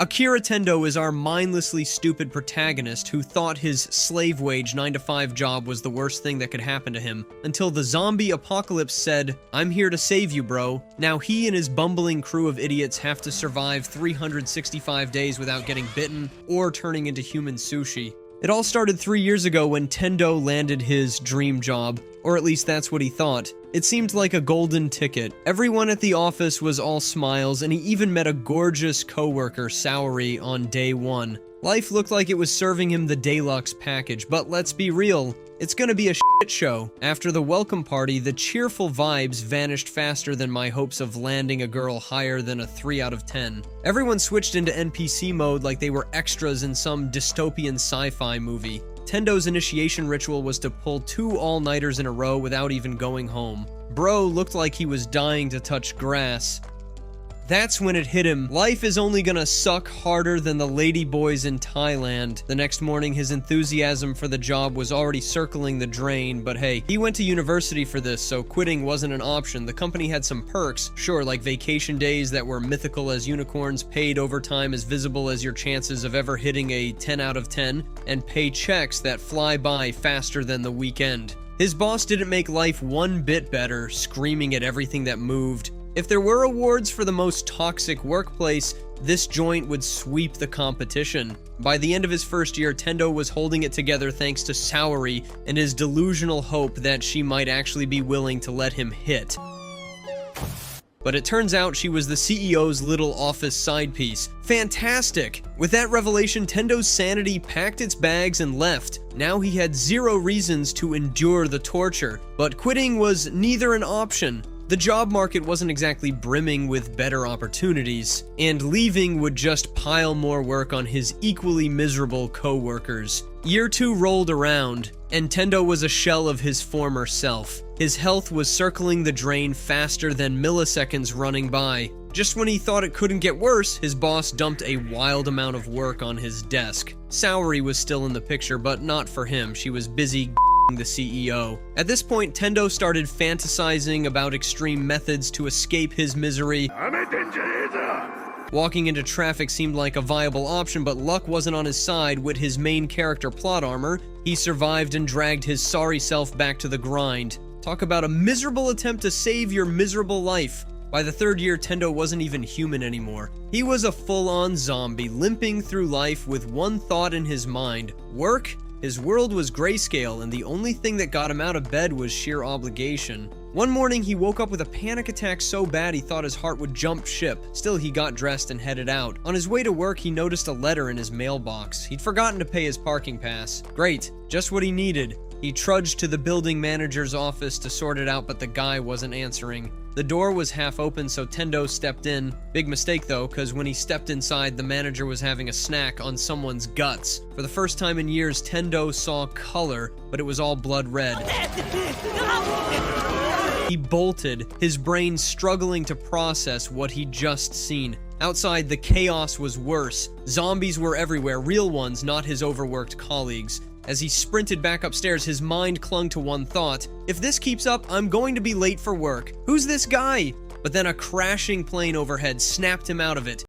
Akira Tendo is our mindlessly stupid protagonist who thought his slave-wage 9-to-5 job was the worst thing that could happen to him, until the zombie apocalypse said, "I'm here to save you, bro." Now he and his bumbling crew of idiots have to survive 365 days without getting bitten or turning into human sushi. It all started 3 years ago when Tendo landed his dream job, or at least that's what he thought. It seemed like a golden ticket. Everyone at the office was all smiles, and he even met a gorgeous coworker, Saori, on day one. Life looked like it was serving him the deluxe package, but let's be real, it's gonna be a shit show. After the welcome party, the cheerful vibes vanished faster than my hopes of landing a girl higher than a 3 out of 10. Everyone switched into NPC mode like they were extras in some dystopian sci-fi movie. Tendo's initiation ritual was to pull 2 all-nighters in a row without even going home. Bro looked like he was dying to touch grass. That's when it hit him. Life is only gonna suck harder than the lady boys in Thailand. The next morning, his enthusiasm for the job was already circling the drain, but hey, he went to university for this, so quitting wasn't an option. The company had some perks, sure, like vacation days that were mythical as unicorns, paid overtime as visible as your chances of ever hitting a 10 out of 10, and paychecks that fly by faster than the weekend. His boss didn't make life one bit better, screaming at everything that moved. If there were awards for the most toxic workplace, this joint would sweep the competition. By the end of his first year, Tendo was holding it together thanks to Saori and his delusional hope that she might actually be willing to let him hit. But it turns out she was the CEO's little office side piece. Fantastic! With that revelation, Tendo's sanity packed its bags and left. Now he had 0 reasons to endure the torture, but quitting was neither an option. The job market wasn't exactly brimming with better opportunities, and leaving would just pile more work on his equally miserable co-workers. Year 2 rolled around, and Tendo was a shell of his former self. His health was circling the drain faster than milliseconds running by. Just when he thought it couldn't get worse, his boss dumped a wild amount of work on his desk. Saori was still in the picture, but not for him. She was busy the CEO. At this point, Tendo started fantasizing about extreme methods to escape his misery. Walking into traffic seemed like a viable option, but luck wasn't on his side. With his main character plot armor, he survived and dragged his sorry self back to the grind. Talk about a miserable attempt to save your miserable life. By the 3rd year, Tendo wasn't even human anymore. He was a full-on zombie, limping through life with one thought in his mind: work? His world was grayscale, and the only thing that got him out of bed was sheer obligation. One morning, he woke up with a panic attack so bad he thought his heart would jump ship. Still, he got dressed and headed out. On his way to work, he noticed a letter in his mailbox. He'd forgotten to pay his parking pass. Great, just what he needed. He trudged to the building manager's office to sort it out, but the guy wasn't answering. The door was half open, so Tendo stepped in. Big mistake though, cause when he stepped inside, the manager was having a snack on someone's guts. For the first time in years, Tendo saw color, but it was all blood red. He bolted, his brain struggling to process what he'd just seen. Outside, the chaos was worse. Zombies were everywhere, real ones, not his overworked colleagues. As he sprinted back upstairs, his mind clung to one thought: if this keeps up, I'm going to be late for work. Who's this guy? But then a crashing plane overhead snapped him out of it.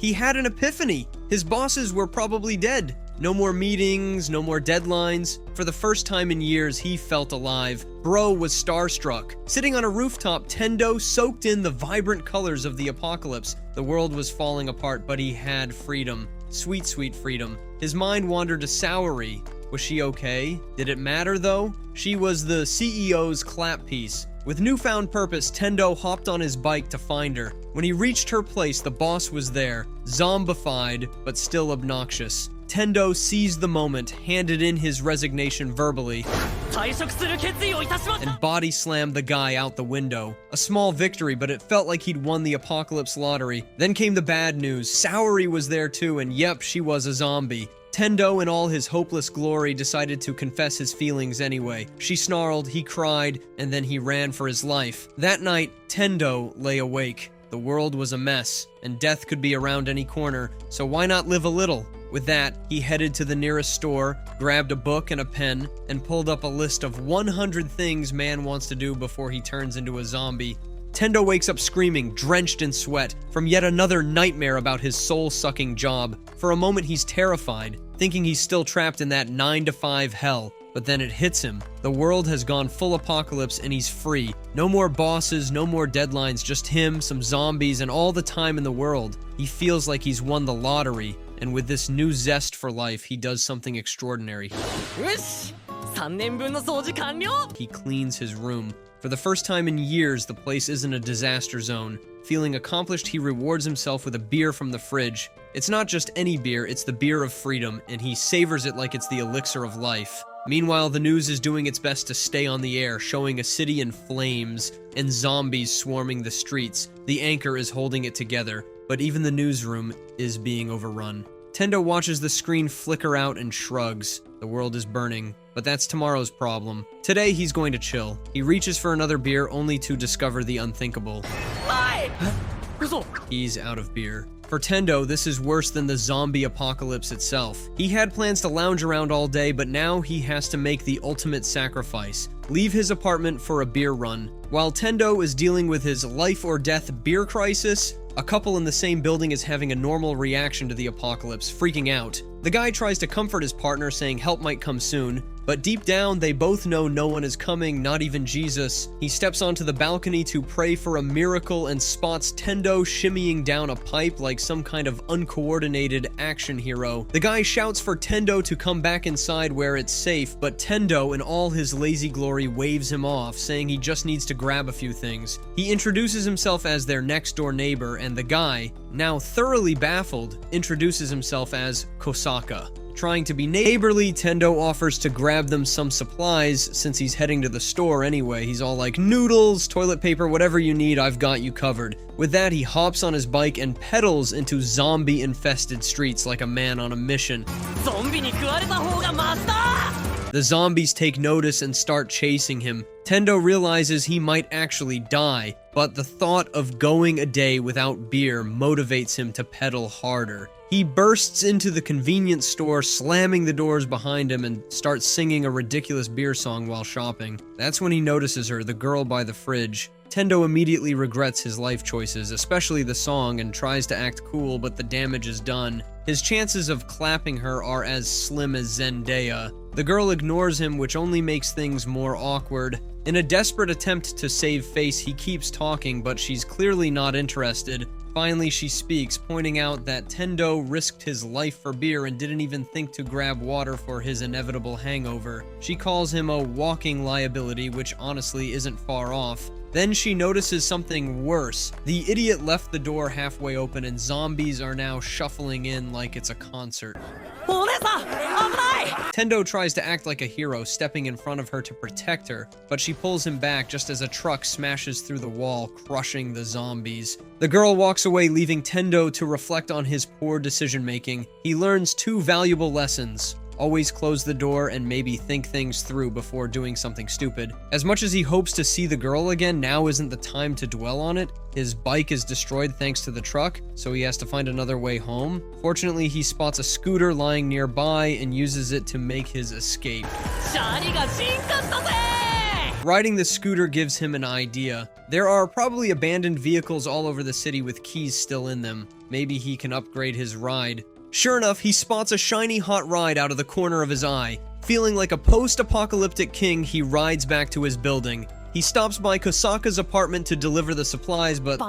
He had an epiphany. His bosses were probably dead. No more meetings, no more deadlines. For the first time in years, he felt alive. Bro was starstruck. Sitting on a rooftop, Tendo soaked in the vibrant colors of the apocalypse. The world was falling apart, but he had freedom. Sweet, sweet freedom. His mind wandered to Saori. Was she okay? Did it matter though? She was the CEO's clap piece. With newfound purpose, Tendo hopped on his bike to find her. When he reached her place, the boss was there, zombified, but still obnoxious. Tendo seized the moment, handed in his resignation verbally, and body slammed the guy out the window. A small victory, but it felt like he'd won the apocalypse lottery. Then came the bad news. Saori was there too, and yep, she was a zombie. Tendo, in all his hopeless glory, decided to confess his feelings anyway. She snarled, he cried, and then he ran for his life. That night, Tendo lay awake. The world was a mess, and death could be around any corner, so why not live a little? With that, he headed to the nearest store, grabbed a book and a pen, and pulled up a list of 100 things man wants to do before he turns into a zombie. Tendo wakes up screaming, drenched in sweat, from yet another nightmare about his soul-sucking job. For a moment he's terrified, thinking he's still trapped in that 9-to-5 hell. But then it hits him. The world has gone full apocalypse and he's free. No more bosses, no more deadlines, just him, some zombies, and all the time in the world. He feels like he's won the lottery, and with this new zest for life, he does something extraordinary. He cleans his room. For the first time in years, the place isn't a disaster zone. Feeling accomplished, he rewards himself with a beer from the fridge. It's not just any beer, it's the beer of freedom, and he savors it like it's the elixir of life. Meanwhile, the news is doing its best to stay on the air, showing a city in flames and zombies swarming the streets. The anchor is holding it together, but even the newsroom is being overrun. Tendo watches the screen flicker out and shrugs. The world is burning, but that's tomorrow's problem. Today, he's going to chill. He reaches for another beer only to discover the unthinkable. He's out of beer. For Tendo, this is worse than the zombie apocalypse itself. He had plans to lounge around all day, but now he has to make the ultimate sacrifice. Leave his apartment for a beer run. While Tendo is dealing with his life or death beer crisis, a couple in the same building is having a normal reaction to the apocalypse, freaking out. The guy tries to comfort his partner, saying help might come soon, but deep down, they both know no one is coming, not even Jesus. He steps onto the balcony to pray for a miracle and spots Tendo shimmying down a pipe like some kind of uncoordinated action hero. The guy shouts for Tendo to come back inside where it's safe, but Tendo, in all his lazy glory, waves him off, saying he just needs to grab a few things. He introduces himself as their next-door neighbor, and the guy, now thoroughly baffled, introduces himself as Kosaka. Trying to be neighborly, Tendo offers to grab them some supplies since he's heading to the store anyway. He's all like, noodles, toilet paper, whatever you need, I've got you covered. With that, he hops on his bike and pedals into zombie-infested streets like a man on a mission. The zombies take notice and start chasing him. Tendo realizes he might actually die, but the thought of going a day without beer motivates him to pedal harder. He bursts into the convenience store, slamming the doors behind him, and starts singing a ridiculous beer song while shopping. That's when he notices her, the girl by the fridge. Tendo immediately regrets his life choices, especially the song, and tries to act cool, but the damage is done. His chances of clapping her are as slim as Zendaya. The girl ignores him, which only makes things more awkward. In a desperate attempt to save face, he keeps talking, but she's clearly not interested. Finally, she speaks, pointing out that Tendo risked his life for beer and didn't even think to grab water for his inevitable hangover. She calls him a walking liability, which honestly isn't far off. Then she notices something worse. The idiot left the door halfway open and zombies are now shuffling in like it's a concert. Tendo tries to act like a hero, stepping in front of her to protect her, but she pulls him back just as a truck smashes through the wall, crushing the zombies. The girl walks away, leaving Tendo to reflect on his poor decision-making. He learns 2 valuable lessons. Always close the door and maybe think things through before doing something stupid. As much as he hopes to see the girl again, now isn't the time to dwell on it. His bike is destroyed thanks to the truck, so he has to find another way home. Fortunately, he spots a scooter lying nearby and uses it to make his escape. Riding the scooter gives him an idea. There are probably abandoned vehicles all over the city with keys still in them. Maybe he can upgrade his ride. Sure enough, he spots a shiny hot ride out of the corner of his eye. Feeling like a post-apocalyptic king, he rides back to his building. He stops by Kosaka's apartment to deliver the supplies, but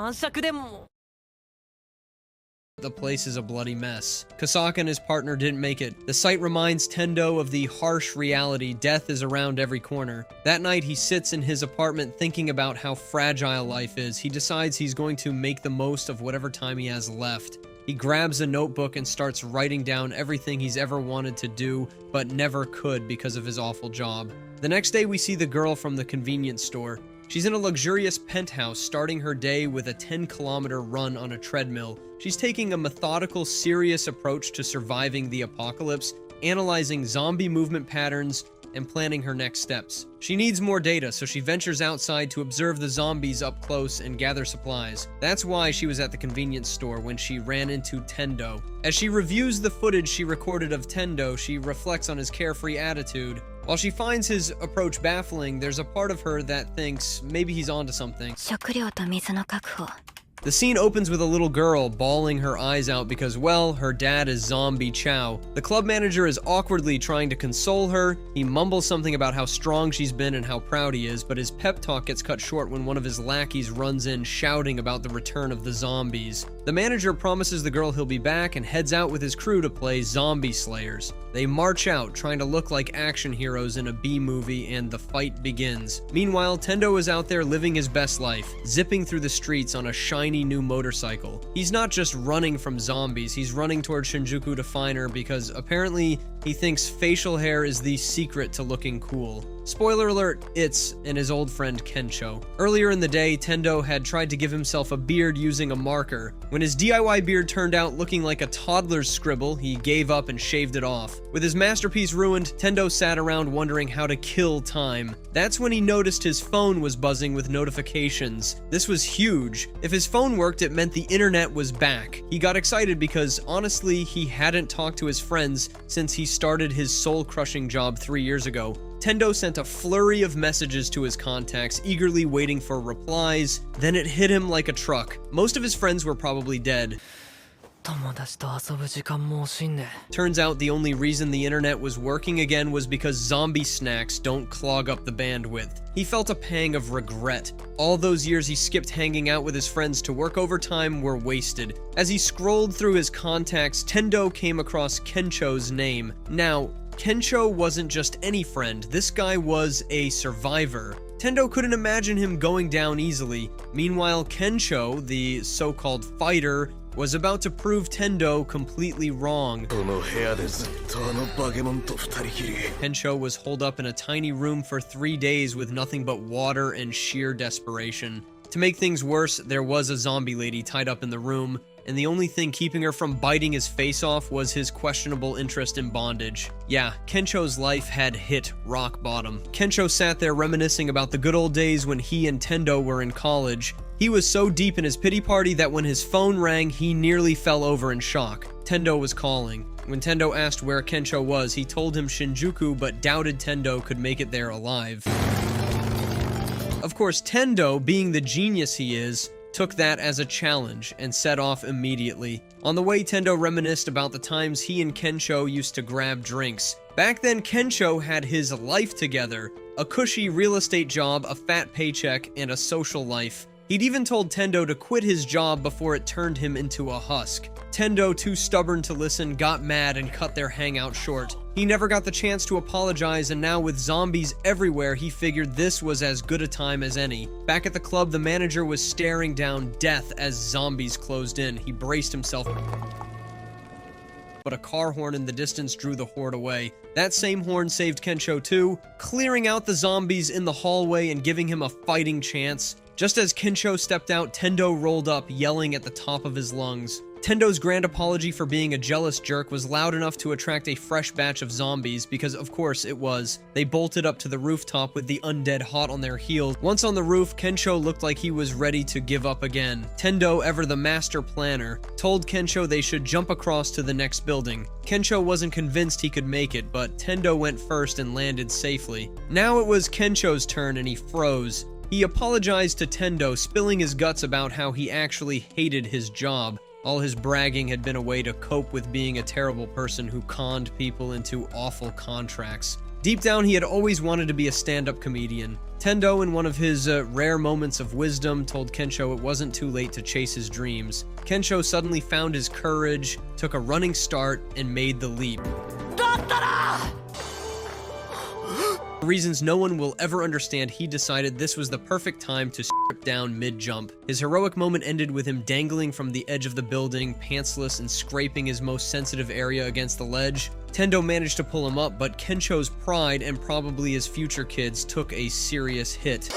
the place is a bloody mess. Kosaka and his partner didn't make it. The sight reminds Tendo of the harsh reality: death is around every corner. That night, he sits in his apartment thinking about how fragile life is. He decides he's going to make the most of whatever time he has left. He grabs a notebook and starts writing down everything he's ever wanted to do, but never could because of his awful job. The next day, we see the girl from the convenience store. She's in a luxurious penthouse, starting her day with a 10-kilometer run on a treadmill. She's taking a methodical, serious approach to surviving the apocalypse, analyzing zombie movement patterns, and planning her next steps. She needs more data, so she ventures outside to observe the zombies up close and gather supplies. That's why she was at the convenience store when she ran into Tendo. As she reviews the footage she recorded of Tendo, she reflects on his carefree attitude. While she finds his approach baffling, there's a part of her that thinks maybe he's onto something. 食料と水の確保 The scene opens with a little girl bawling her eyes out because, well, her dad is Zombie Chow. The club manager is awkwardly trying to console her. He mumbles something about how strong she's been and how proud he is, but his pep talk gets cut short when one of his lackeys runs in shouting about the return of the zombies. The manager promises the girl he'll be back and heads out with his crew to play zombie slayers. They march out, trying to look like action heroes in a B-movie, and the fight begins. Meanwhile, Tendo is out there living his best life, zipping through the streets on a shiny new motorcycle. He's not just running from zombies, he's running towards Shinjuku to find her because apparently he thinks facial hair is the secret to looking cool. Spoiler alert, it's and his old friend Kencho. Earlier in the day, Tendo had tried to give himself a beard using a marker. When his DIY beard turned out looking like a toddler's scribble, he gave up and shaved it off. With his masterpiece ruined, Tendo sat around wondering how to kill time. That's when he noticed his phone was buzzing with notifications. This was huge. If his phone worked, it meant the internet was back. He got excited because, honestly, he hadn't talked to his friends since he started his soul-crushing job 3 years ago. Tendo sent a flurry of messages to his contacts, eagerly waiting for replies. Then it hit him like a truck. Most of his friends were probably dead. 友達と遊ぶ時間も惜しいね Turns out the only reason the internet was working again was because zombie snacks don't clog up the bandwidth. He felt a pang of regret. All those years he skipped hanging out with his friends to work overtime were wasted. As he scrolled through his contacts, Tendo came across Kencho's name. Now, Kencho wasn't just any friend, this guy was a survivor. Tendo couldn't imagine him going down easily. Meanwhile, Kencho, the so-called fighter, was about to prove Tendo completely wrong. Kencho was holed up in a tiny room for 3 days with nothing but water and sheer desperation. To make things worse, there was a zombie lady tied up in the room, and the only thing keeping her from biting his face off was his questionable interest in bondage. Yeah, Kencho's life had hit rock bottom. Kencho sat there reminiscing about the good old days when he and Tendo were in college. He was so deep in his pity party that when his phone rang, he nearly fell over in shock. Tendo was calling. When Tendo asked where Kencho was, he told him Shinjuku, but doubted Tendo could make it there alive. Of course, Tendo, being the genius he is, took that as a challenge and set off immediately. On the way, Tendo reminisced about the times he and Kencho used to grab drinks. Back then, Kencho had his life together, a cushy real estate job, a fat paycheck, and a social life. He'd even told Tendo to quit his job before it turned him into a husk. Tendo, too stubborn to listen, got mad and cut their hangout short. He never got the chance to apologize, and now with zombies everywhere, he figured this was as good a time as any. Back at the club, the manager was staring down death as zombies closed in. He braced himself, but a car horn in the distance drew the horde away. That same horn saved Kencho too, clearing out the zombies in the hallway and giving him a fighting chance. Just as Kencho stepped out, Tendo rolled up, yelling at the top of his lungs. Tendo's grand apology for being a jealous jerk was loud enough to attract a fresh batch of zombies, because of course it was. They bolted up to the rooftop with the undead hot on their heels. Once on the roof, Kencho looked like he was ready to give up again. Tendo, ever the master planner, told Kencho they should jump across to the next building. Kencho wasn't convinced he could make it, but Tendo went first and landed safely. Now it was Kencho's turn and he froze. He apologized to Tendo, spilling his guts about how he actually hated his job. All his bragging had been a way to cope with being a terrible person who conned people into awful contracts. Deep down, he had always wanted to be a stand-up comedian. Tendo, in one of his rare moments of wisdom, told Kencho it wasn't too late to chase his dreams. Kencho suddenly found his courage, took a running start, and made the leap. For reasons no one will ever understand, he decided this was the perfect time to strip down mid-jump. His heroic moment ended with him dangling from the edge of the building, pantsless and scraping his most sensitive area against the ledge. Tendo managed to pull him up, but Kencho's pride, and probably his future kids, took a serious hit.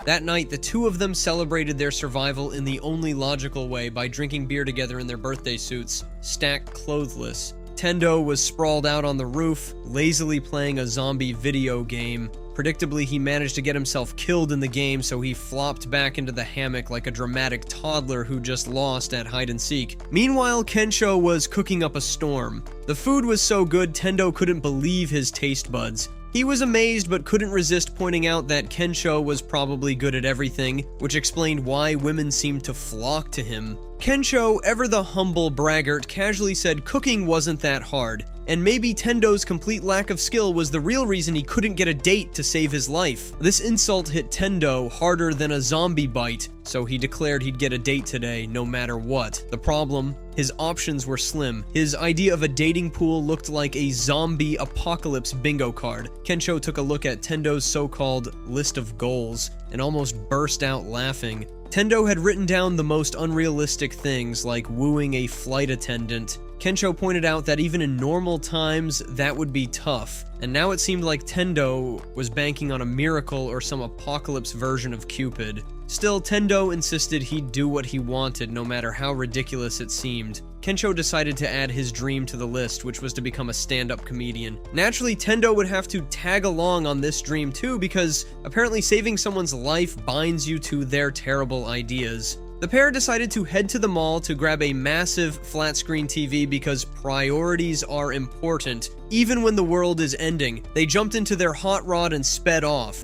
That night, the two of them celebrated their survival in the only logical way, by drinking beer together in their birthday suits, stacked clothless. Tendo was sprawled out on the roof, lazily playing a zombie video game. Predictably, he managed to get himself killed in the game, so he flopped back into the hammock like a dramatic toddler who just lost at hide-and-seek. Meanwhile, Kencho was cooking up a storm. The food was so good, Tendo couldn't believe his taste buds. He was amazed but couldn't resist pointing out that Kensho was probably good at everything, which explained why women seemed to flock to him. Kensho, ever the humble braggart, casually said cooking wasn't that hard, and maybe Tendo's complete lack of skill was the real reason he couldn't get a date to save his life. This insult hit Tendo harder than a zombie bite, so he declared he'd get a date today no matter what. The problem? His options were slim. His idea of a dating pool looked like a zombie apocalypse bingo card. Kensho took a look at Tendo's so-called list of goals and almost burst out laughing. Tendo had written down the most unrealistic things, like wooing a flight attendant. Kensho pointed out that even in normal times, that would be tough, and now it seemed like Tendo was banking on a miracle or some apocalypse version of Cupid. Still, Tendo insisted he'd do what he wanted, no matter how ridiculous it seemed. Kensho decided to add his dream to the list, which was to become a stand-up comedian. Naturally, Tendo would have to tag along on this dream too, because apparently saving someone's life binds you to their terrible ideas. The pair decided to head to the mall to grab a massive flat-screen TV because priorities are important, even when the world is ending. They jumped into their hot rod and sped off.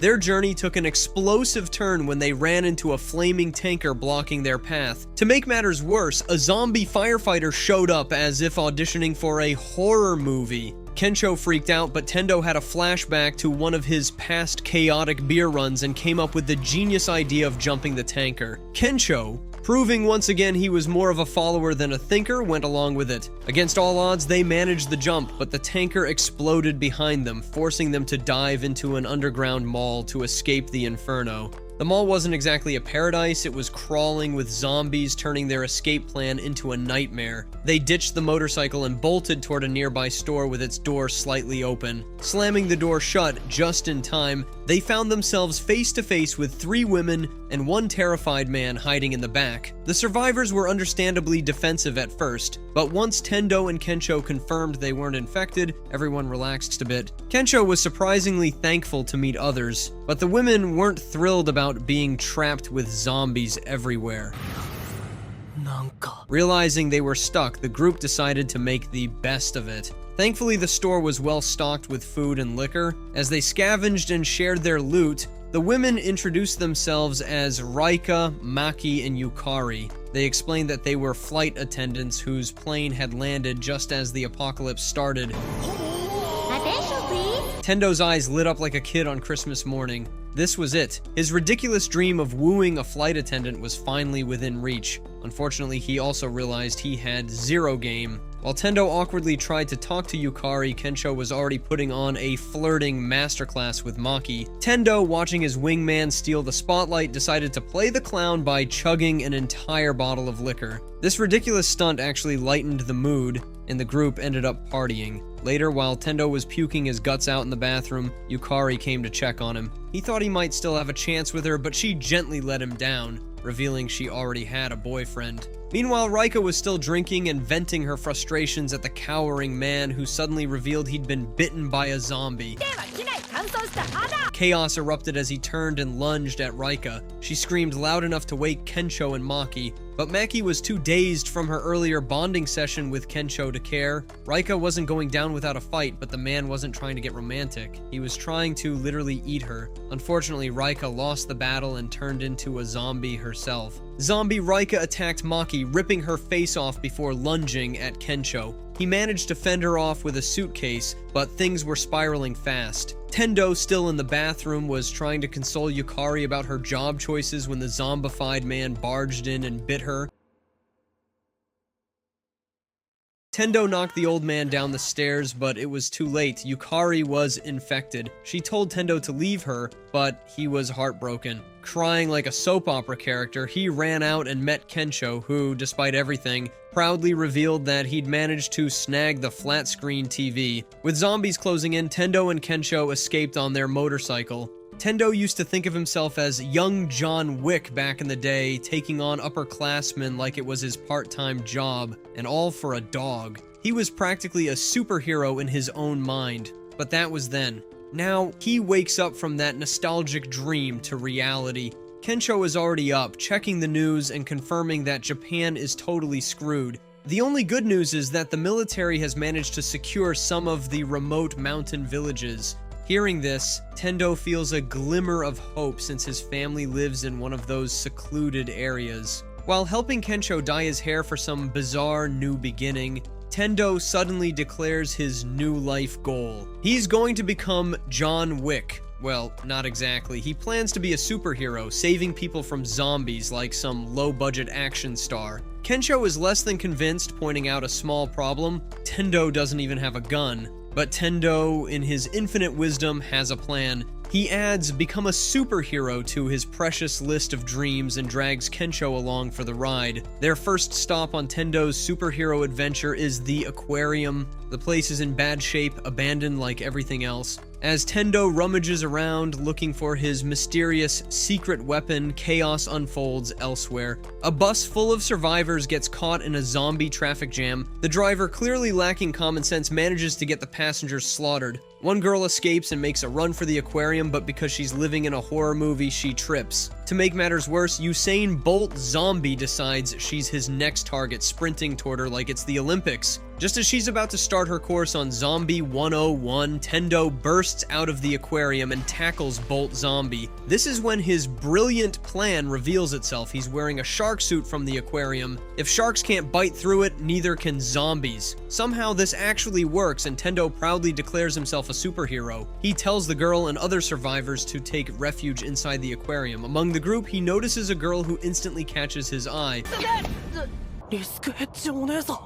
Their journey took an explosive turn when they ran into a flaming tanker blocking their path. To make matters worse, a zombie firefighter showed up as if auditioning for a horror movie. Kensho freaked out, but Tendo had a flashback to one of his past chaotic beer runs and came up with the genius idea of jumping the tanker. Kensho, proving once again he was more of a follower than a thinker, went along with it. Against all odds, they managed the jump, but the tanker exploded behind them, forcing them to dive into an underground mall to escape the inferno. The mall wasn't exactly a paradise, it was crawling with zombies, turning their escape plan into a nightmare. They ditched the motorcycle and bolted toward a nearby store with its door slightly open. Slamming the door shut just in time, they found themselves face to face with 3 women and 1 terrified man hiding in the back. The survivors were understandably defensive at first, but once Tendo and Kensho confirmed they weren't infected, everyone relaxed a bit. Kensho was surprisingly thankful to meet others, but the women weren't thrilled about being trapped with zombies everywhere. Realizing they were stuck, the group decided to make the best of it. Thankfully, the store was well stocked with food and liquor. As they scavenged and shared their loot, the women introduced themselves as Rika, Maki, and Yukari. They explained that they were flight attendants whose plane had landed just as the apocalypse started. Attention, please. Tendo's eyes lit up like a kid on Christmas morning. This was it. His ridiculous dream of wooing a flight attendant was finally within reach. Unfortunately, he also realized he had 0 game. While Tendo awkwardly tried to talk to Yukari, Kensho was already putting on a flirting masterclass with Maki. Tendo, watching his wingman steal the spotlight, decided to play the clown by chugging an entire bottle of liquor. This ridiculous stunt actually lightened the mood, and the group ended up partying. Later, while Tendo was puking his guts out in the bathroom, Yukari came to check on him. He thought he might still have a chance with her, but she gently let him down, revealing she already had a boyfriend. Meanwhile, Rika was still drinking and venting her frustrations at the cowering man who suddenly revealed he'd been bitten by a zombie. Chaos erupted as he turned and lunged at Rika. She screamed loud enough to wake Kensho and Maki, but Maki was too dazed from her earlier bonding session with Kensho to care. Rika wasn't going down without a fight, but the man wasn't trying to get romantic. He was trying to literally eat her. Unfortunately, Rika lost the battle and turned into a zombie herself. Zombie Rika attacked Maki, ripping her face off before lunging at Kensho. He managed to fend her off with a suitcase, but things were spiraling fast. Tendo, still in the bathroom, was trying to console Yukari about her job choices when the zombified man barged in and bit her. Tendo knocked the old man down the stairs, but it was too late. Yukari was infected. She told Tendo to leave her, but he was heartbroken. Crying like a soap opera character, he ran out and met Kensho, who, despite everything, proudly revealed that he'd managed to snag the flat-screen TV. With zombies closing in, Tendo and Kensho escaped on their motorcycle. Tendo used to think of himself as young John Wick back in the day, taking on upperclassmen like it was his part-time job, and all for a dog. He was practically a superhero in his own mind, but that was then. Now, he wakes up from that nostalgic dream to reality. Kensho is already up, checking the news and confirming that Japan is totally screwed. The only good news is that the military has managed to secure some of the remote mountain villages. Hearing this, Tendo feels a glimmer of hope since his family lives in one of those secluded areas. While helping Kensho dye his hair for some bizarre new beginning, Tendo suddenly declares his new life goal. He's going to become John Wick. Well, not exactly. He plans to be a superhero, saving people from zombies like some low-budget action star. Kensho is less than convinced, pointing out a small problem. Tendo doesn't even have a gun. But Tendo, in his infinite wisdom, has a plan. He adds become a superhero to his precious list of dreams and drags Kensho along for the ride. Their first stop on Tendo's superhero adventure is the aquarium. The place is in bad shape, abandoned like everything else. As Tendo rummages around looking for his mysterious secret weapon, chaos unfolds elsewhere. A bus full of survivors gets caught in a zombie traffic jam. The driver, clearly lacking common sense, manages to get the passengers slaughtered. One girl escapes and makes a run for the aquarium, but because she's living in a horror movie, she trips. To make matters worse, Usain Bolt Zombie decides she's his next target, sprinting toward her like it's the Olympics. Just as she's about to start her course on Zombie 101, Tendo bursts out of the aquarium and tackles Bolt Zombie. This is when his brilliant plan reveals itself. He's wearing a shark suit from the aquarium. If sharks can't bite through it, neither can zombies. Somehow this actually works, and Tendo proudly declares himself a superhero. He tells the girl and other survivors to take refuge inside the aquarium. Among the group, he notices a girl who instantly catches his eye.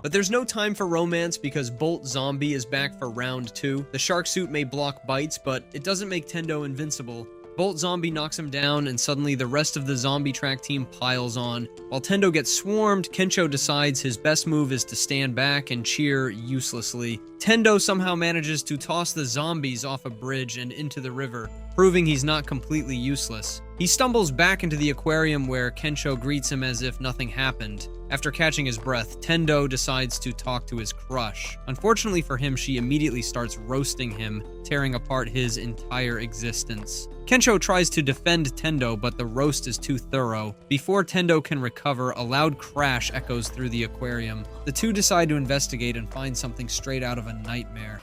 But there's no time for romance because Bolt Zombie is back for round 2. The shark suit may block bites, but it doesn't make Tendo invincible. Bolt Zombie knocks him down, and suddenly the rest of the zombie track team piles on. While Tendo gets swarmed, Kensho decides his best move is to stand back and cheer uselessly. Tendo somehow manages to toss the zombies off a bridge and into the river, proving he's not completely useless. He stumbles back into the aquarium where Kensho greets him as if nothing happened. After catching his breath, Tendo decides to talk to his crush. Unfortunately for him, she immediately starts roasting him, tearing apart his entire existence. Kensho tries to defend Tendo, but the roast is too thorough. Before Tendo can recover, a loud crash echoes through the aquarium. The two decide to investigate and find something straight out of a nightmare.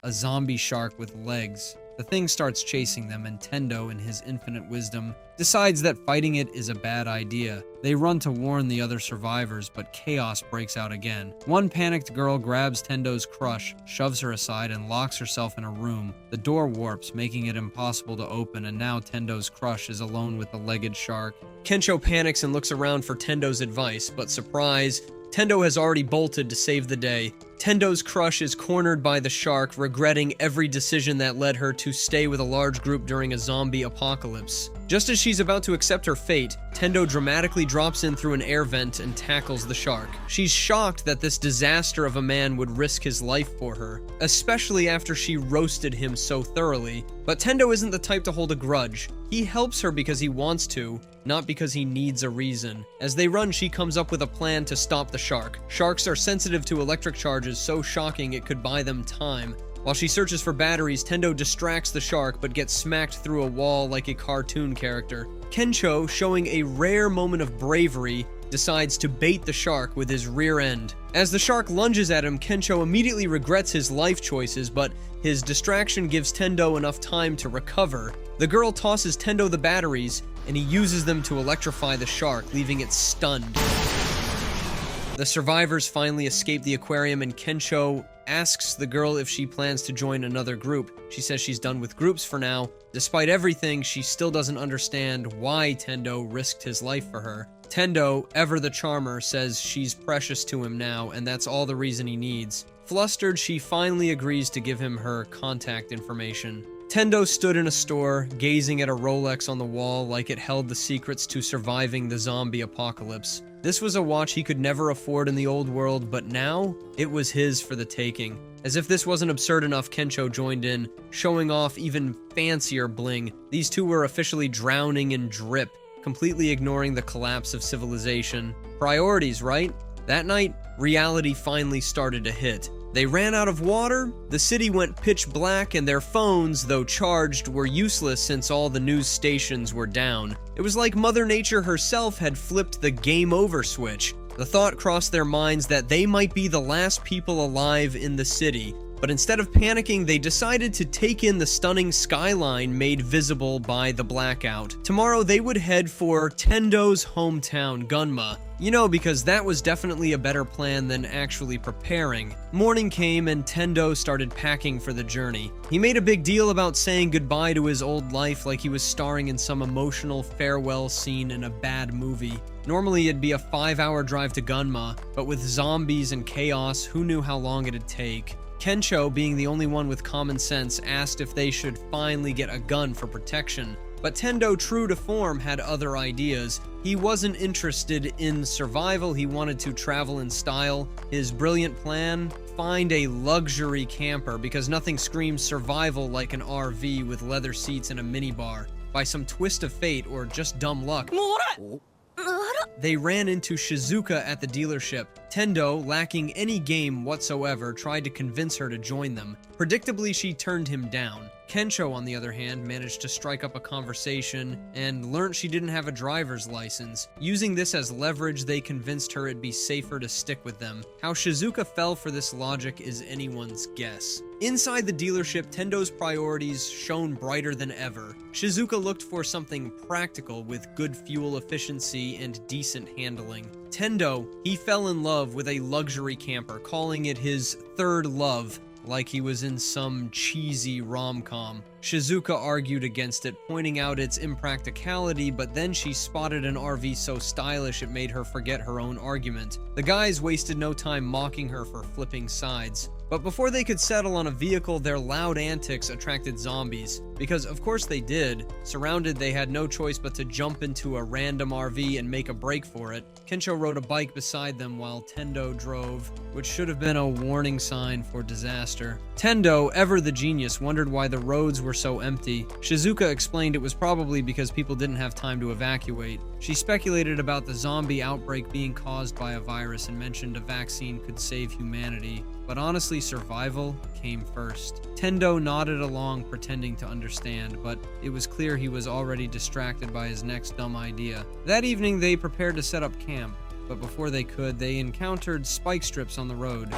A zombie shark with legs. The thing starts chasing them, and Tendo, in his infinite wisdom, decides that fighting it is a bad idea. They run to warn the other survivors, but chaos breaks out again. One panicked girl grabs Tendo's crush, shoves her aside, and locks herself in a room. The door warps, making it impossible to open, and now Tendo's crush is alone with the legged shark. Kensho panics and looks around for Tendo's advice, but surprise, Tendo has already bolted to save the day. Tendo's crush is cornered by the shark, regretting every decision that led her to stay with a large group during a zombie apocalypse. Just as she's about to accept her fate, Tendo dramatically drops in through an air vent and tackles the shark. She's shocked that this disaster of a man would risk his life for her, especially after she roasted him so thoroughly. But Tendo isn't the type to hold a grudge. He helps her because he wants to, not because he needs a reason. As they run, she comes up with a plan to stop the shark. Sharks are sensitive to electric charges, so shocking it could buy them time. While she searches for batteries, Tendo distracts the shark but gets smacked through a wall like a cartoon character. Kensho, showing a rare moment of bravery, decides to bait the shark with his rear end. As the shark lunges at him, Kensho immediately regrets his life choices, but his distraction gives Tendo enough time to recover. The girl tosses Tendo the batteries, and he uses them to electrify the shark, leaving it stunned. The survivors finally escape the aquarium, and Kensho asks the girl if she plans to join another group. She says she's done with groups for now. Despite everything, she still doesn't understand why Tendo risked his life for her. Tendo, ever the charmer, says she's precious to him now, and that's all the reason he needs. Flustered, she finally agrees to give him her contact information. Tendo stood in a store, gazing at a Rolex on the wall like it held the secrets to surviving the zombie apocalypse. This was a watch he could never afford in the old world, but now, it was his for the taking. As if this wasn't absurd enough, Kensho joined in, showing off even fancier bling. These two were officially drowning in drip, completely ignoring the collapse of civilization. Priorities, right? That night, reality finally started to hit. They ran out of water, the city went pitch black, and their phones, though charged, were useless since all the news stations were down. It was like Mother Nature herself had flipped the game over switch. The thought crossed their minds that they might be the last people alive in the city. But instead of panicking, they decided to take in the stunning skyline made visible by the blackout. Tomorrow they would head for Tendo's hometown, Gunma. You know, because that was definitely a better plan than actually preparing. Morning came and Tendo started packing for the journey. He made a big deal about saying goodbye to his old life like he was starring in some emotional farewell scene in a bad movie. Normally it'd be a 5-hour drive to Gunma, but with zombies and chaos, who knew how long it'd take? Kencho, being the only one with common sense, asked if they should finally get a gun for protection. But Tendo, true to form, had other ideas. He wasn't interested in survival, he wanted to travel in style. His brilliant plan? Find a luxury camper, because nothing screams survival like an RV with leather seats and a minibar. By some twist of fate, or just dumb luck, they ran into Shizuka at the dealership. Tendo, lacking any game whatsoever, tried to convince her to join them. Predictably, she turned him down. Kencho, on the other hand, managed to strike up a conversation and learned she didn't have a driver's license. Using this as leverage, they convinced her it'd be safer to stick with them. How Shizuka fell for this logic is anyone's guess. Inside the dealership, Tendo's priorities shone brighter than ever. Shizuka looked for something practical with good fuel efficiency and decent handling. Tendo, he fell in love with a luxury camper, calling it his third love, like he was in some cheesy rom-com. Shizuka argued against it, pointing out its impracticality, but then she spotted an RV so stylish it made her forget her own argument. The guys wasted no time mocking her for flipping sides. But before they could settle on a vehicle, their loud antics attracted zombies. Because of course they did. Surrounded, they had no choice but to jump into a random RV and make a break for it. Kencho rode a bike beside them while Tendo drove, which should have been a warning sign for disaster. Tendo, ever the genius, wondered why the roads were so empty. Shizuka explained it was probably because people didn't have time to evacuate. She speculated about the zombie outbreak being caused by a virus and mentioned a vaccine could save humanity. But honestly, survival came first. Tendo nodded along, pretending to understand, but it was clear he was already distracted by his next dumb idea. That evening, they prepared to set up camp, but before they could, they encountered spike strips on the road.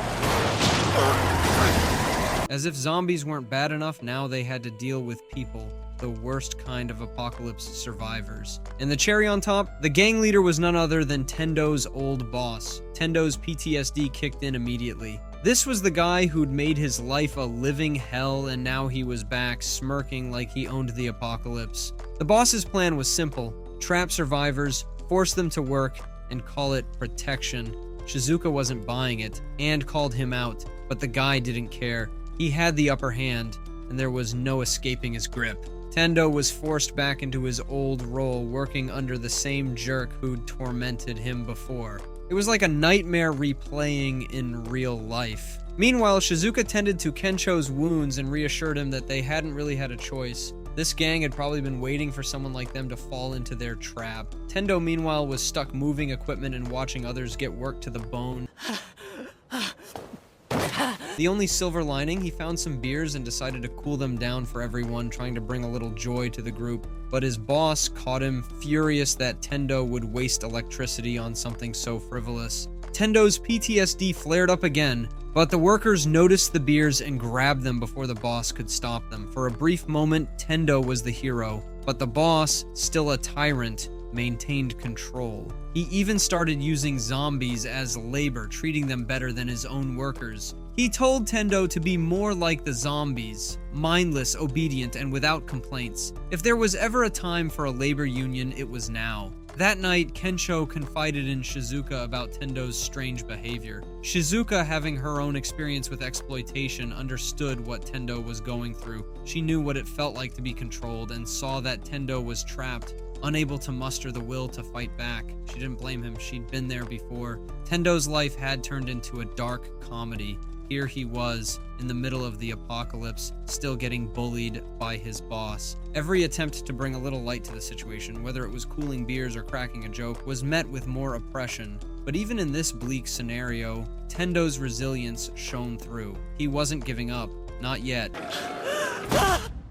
As if zombies weren't bad enough, now they had to deal with people, the worst kind of apocalypse survivors. And the cherry on top, the gang leader was none other than Tendo's old boss. Tendo's PTSD kicked in immediately. This was the guy who'd made his life a living hell, and now he was back, smirking like he owned the apocalypse. The boss's plan was simple: trap survivors, force them to work, and call it protection. Shizuka wasn't buying it, and called him out, but the guy didn't care. He had the upper hand, and there was no escaping his grip. Tendo was forced back into his old role, working under the same jerk who'd tormented him before. It was like a nightmare replaying in real life. Meanwhile, Shizuka tended to Kencho's wounds and reassured him that they hadn't really had a choice. This gang had probably been waiting for someone like them to fall into their trap. Tendo, meanwhile, was stuck moving equipment and watching others get worked to the bone. The only silver lining, he found some beers and decided to cool them down for everyone, trying to bring a little joy to the group. But his boss caught him, furious that Tendo would waste electricity on something so frivolous. Tendo's PTSD flared up again, but the workers noticed the beers and grabbed them before the boss could stop them. For a brief moment, Tendo was the hero, but the boss, still a tyrant, maintained control. He even started using zombies as labor, treating them better than his own workers. He told Tendo to be more like the zombies, mindless, obedient, and without complaints. If there was ever a time for a labor union, it was now. That night, Kencho confided in Shizuka about Tendo's strange behavior. Shizuka, having her own experience with exploitation, understood what Tendo was going through. She knew what it felt like to be controlled and saw that Tendo was trapped, unable to muster the will to fight back. She didn't blame him, she'd been there before. Tendo's life had turned into a dark comedy. Here he was, in the middle of the apocalypse, still getting bullied by his boss. Every attempt to bring a little light to the situation, whether it was cooling beers or cracking a joke, was met with more oppression. But even in this bleak scenario, Tendo's resilience shone through. He wasn't giving up. Not yet.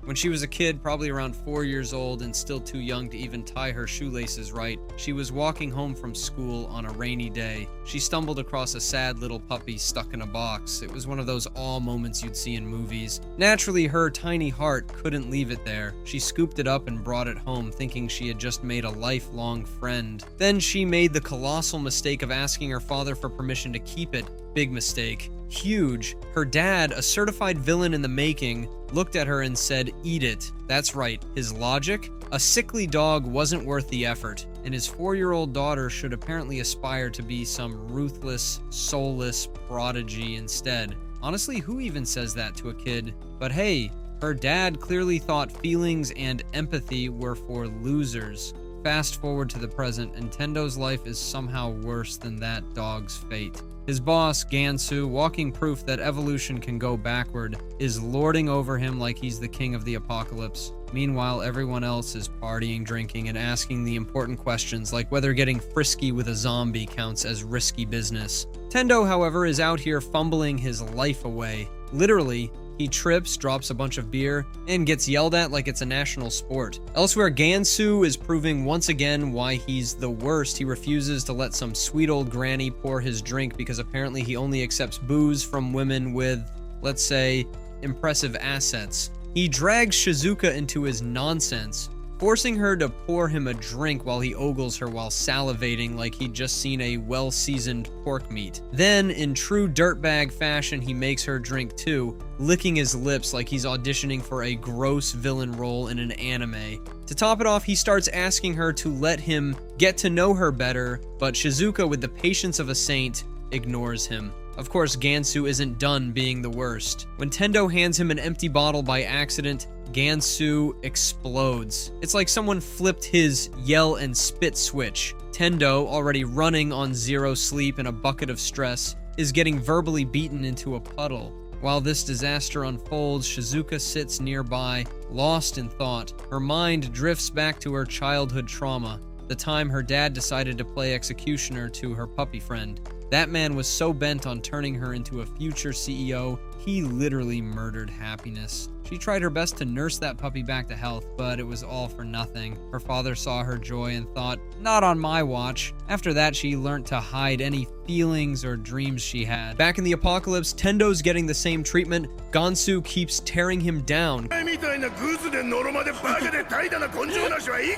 When she was a kid, probably around 4 years old and still too young to even tie her shoelaces right, she was walking home from school on a rainy day. She stumbled across a sad little puppy stuck in a box. It was one of those awe moments you'd see in movies. Naturally, her tiny heart couldn't leave it there. She scooped it up and brought it home, thinking she had just made a lifelong friend. Then she made the colossal mistake of asking her father for permission to keep it. Big mistake. Huge. Her dad, a certified villain in the making, looked at her and said, "Eat it." That's right. His logic? A sickly dog wasn't worth the effort, and his 4-year-old daughter should apparently aspire to be some ruthless, soulless prodigy instead. Honestly, who even says that to a kid? But hey, her dad clearly thought feelings and empathy were for losers. Fast forward to the present, and Tendo's life is somehow worse than that dog's fate. His boss, Gansu, walking proof that evolution can go backward, is lording over him like he's the king of the apocalypse. Meanwhile, everyone else is partying, drinking, and asking the important questions like whether getting frisky with a zombie counts as risky business. Tendo, however, is out here fumbling his life away. Literally, he trips, drops a bunch of beer, and gets yelled at like it's a national sport. Elsewhere, Gansu is proving once again why he's the worst. He refuses to let some sweet old granny pour his drink because apparently he only accepts booze from women with, let's say, impressive assets. He drags Shizuka into his nonsense, forcing her to pour him a drink while he ogles her while salivating like he'd just seen a well-seasoned pork meat. Then, in true dirtbag fashion, he makes her drink too, licking his lips like he's auditioning for a gross villain role in an anime. To top it off, he starts asking her to let him get to know her better, but Shizuka, with the patience of a saint, ignores him. Of course, Gansu isn't done being the worst. When Tendo hands him an empty bottle by accident, Gansu explodes. It's like someone flipped his yell and spit switch. Tendo, already running on 0 sleep and a bucket of stress, is getting verbally beaten into a puddle. While this disaster unfolds, Shizuka sits nearby, lost in thought. Her mind drifts back to her childhood trauma, the time her dad decided to play executioner to her puppy friend. That man was so bent on turning her into a future CEO, he literally murdered happiness. She tried her best to nurse that puppy back to health, but it was all for nothing. Her father saw her joy and thought, "Not on my watch." After that, she learned to hide any feelings or dreams she had. Back in the apocalypse, Tendo's getting the same treatment. Gansu keeps tearing him down,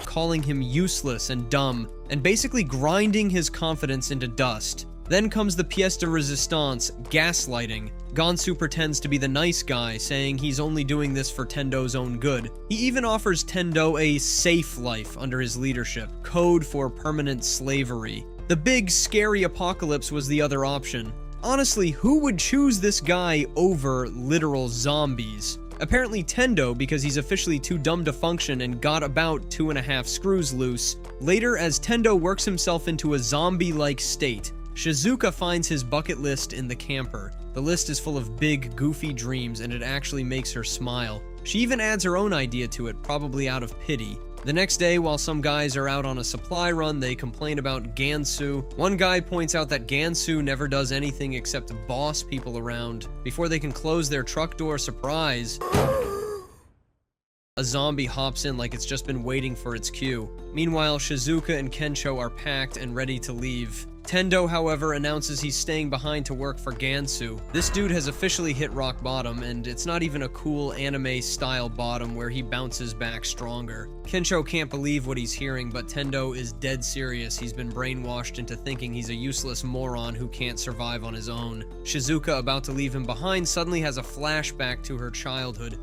calling him useless and dumb, and basically grinding his confidence into dust. Then comes the pièce de résistance, gaslighting. Gansu pretends to be the nice guy, saying he's only doing this for Tendo's own good. He even offers Tendo a safe life under his leadership, code for permanent slavery. The big, scary apocalypse was the other option. Honestly, who would choose this guy over literal zombies? Apparently Tendo, because he's officially too dumb to function and got about 2.5 screws loose. Later, as Tendo works himself into a zombie-like state, Shizuka finds his bucket list in the camper. The list is full of big, goofy dreams, and it actually makes her smile. She even adds her own idea to it, probably out of pity. The next day, while some guys are out on a supply run, they complain about Gansu. One guy points out that Gansu never does anything except boss people around. Before they can close their truck door, surprise, a zombie hops in like it's just been waiting for its cue. Meanwhile, Shizuka and Kensho are packed and ready to leave. Tendo, however, announces he's staying behind to work for Gansu. This dude has officially hit rock bottom, and it's not even a cool anime-style bottom where he bounces back stronger. Kensho can't believe what he's hearing, but Tendo is dead serious. He's been brainwashed into thinking he's a useless moron who can't survive on his own. Shizuka, about to leave him behind, suddenly has a flashback to her childhood.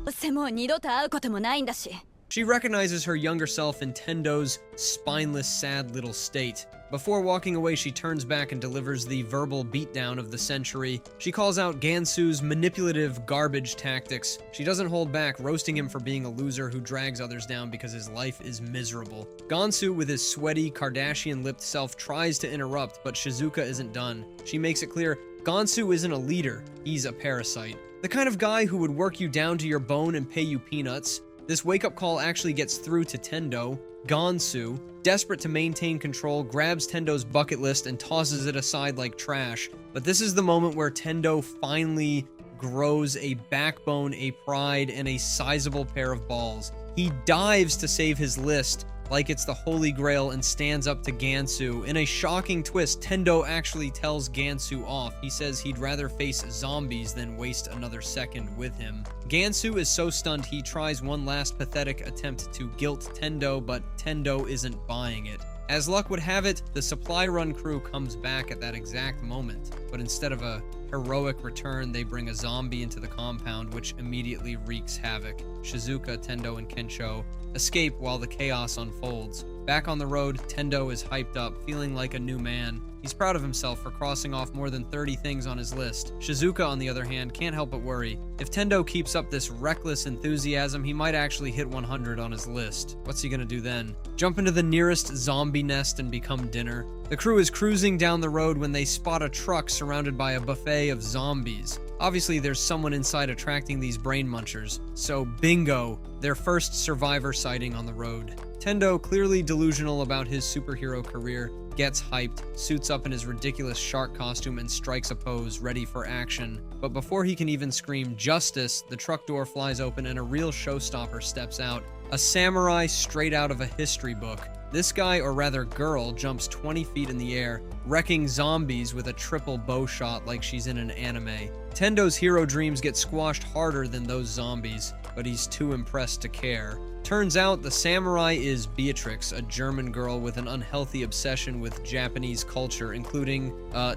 She recognizes her younger self in Tendo's spineless, sad little state. Before walking away, she turns back and delivers the verbal beatdown of the century. She calls out Gansu's manipulative garbage tactics. She doesn't hold back, roasting him for being a loser who drags others down because his life is miserable. Gansu, with his sweaty, Kardashian-lipped self, tries to interrupt, but Shizuka isn't done. She makes it clear, Gansu isn't a leader, he's a parasite. The kind of guy who would work you down to your bone and pay you peanuts. This wake-up call actually gets through to Tendo. Gansu, desperate to maintain control, grabs Tendo's bucket list and tosses it aside like trash. But this is the moment where Tendo finally grows a backbone, a pride, and a sizable pair of balls. He dives to save his list like it's the Holy Grail and stands up to Gansu. In a shocking twist, Tendo actually tells Gansu off. He says he'd rather face zombies than waste another second with him. Gansu is so stunned he tries one last pathetic attempt to guilt Tendo, but Tendo isn't buying it. As luck would have it, the supply run crew comes back at that exact moment, but instead of a heroic return, they bring a zombie into the compound, which immediately wreaks havoc. Shizuka, Tendo, and Kensho escape while the chaos unfolds. Back on the road, Tendo is hyped up, feeling like a new man. He's proud of himself for crossing off more than 30 things on his list. Shizuka, on the other hand, can't help but worry. If Tendo keeps up this reckless enthusiasm, he might actually hit 100 on his list. What's he gonna do then? Jump into the nearest zombie nest and become dinner? The crew is cruising down the road when they spot a truck surrounded by a buffet of zombies. Obviously, there's someone inside attracting these brain munchers. So bingo, their first survivor sighting on the road. Tendo, clearly delusional about his superhero career, gets hyped, suits up in his ridiculous shark costume, and strikes a pose, ready for action. But before he can even scream justice, the truck door flies open and a real showstopper steps out. A samurai straight out of a history book. This guy, or rather girl, jumps 20 feet in the air, wrecking zombies with a triple bow shot like she's in an anime. Tendo's hero dreams get squashed harder than those zombies, but he's too impressed to care. Turns out the samurai is Beatrix, a German girl with an unhealthy obsession with Japanese culture, including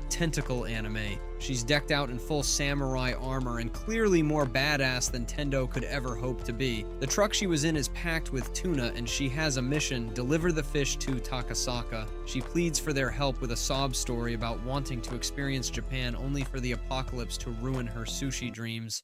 tentacle anime. She's decked out in full samurai armor and clearly more badass than Tendo could ever hope to be. The truck she was in is packed with tuna and she has a mission: deliver the fish to Takasaka. She pleads for their help with a sob story about wanting to experience Japan only for the apocalypse to ruin her sushi dreams.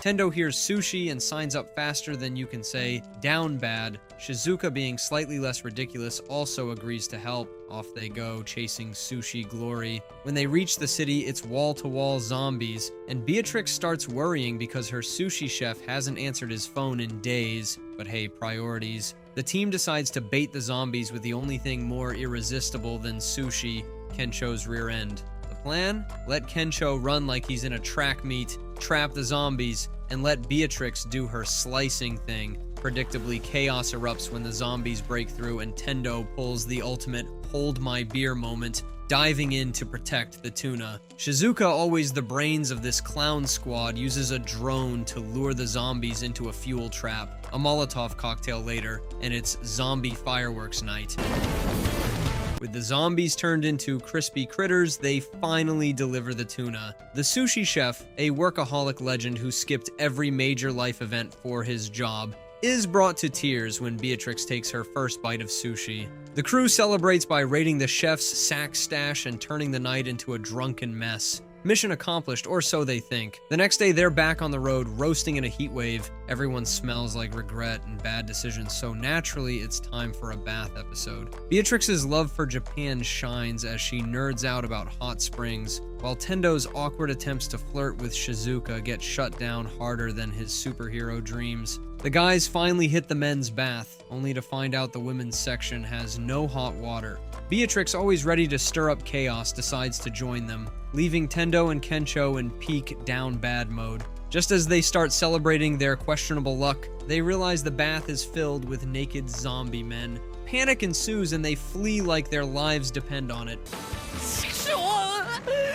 Tendo hears sushi and signs up faster than you can say down bad. Shizuka, being slightly less ridiculous, also agrees to help. Off they go, chasing sushi glory. When they reach the city, it's wall-to-wall zombies, and Beatrix starts worrying because her sushi chef hasn't answered his phone in days. But hey, priorities. The team decides to bait the zombies with the only thing more irresistible than sushi: Kensho's rear end. The plan? Let Kensho run like he's in a track meet, trap the zombies, and let Beatrix do her slicing thing. Predictably, chaos erupts when the zombies break through and Tendo pulls the ultimate hold my beer moment, diving in to protect the tuna. Shizuka, always the brains of this clown squad, uses a drone to lure the zombies into a fuel trap. A Molotov cocktail later, and it's zombie fireworks night. With the zombies turned into crispy critters, they finally deliver the tuna. The sushi chef, a workaholic legend who skipped every major life event for his job, is brought to tears when Beatrix takes her first bite of sushi. The crew celebrates by raiding the chef's sack stash and turning the night into a drunken mess. Mission accomplished, or so they think. The next day, they're back on the road, roasting in a heat wave. Everyone smells like regret and bad decisions, so naturally, it's time for a bath episode. Beatrix's love for Japan shines as she nerds out about hot springs, while Tendo's awkward attempts to flirt with Shizuka get shut down harder than his superhero dreams. The guys finally hit the men's bath, only to find out the women's section has no hot water. Beatrix, always ready to stir up chaos, decides to join them, leaving Tendo and Kensho in peak down bad mode. Just as they start celebrating their questionable luck, they realize the bath is filled with naked zombie men. Panic ensues and they flee like their lives depend on it.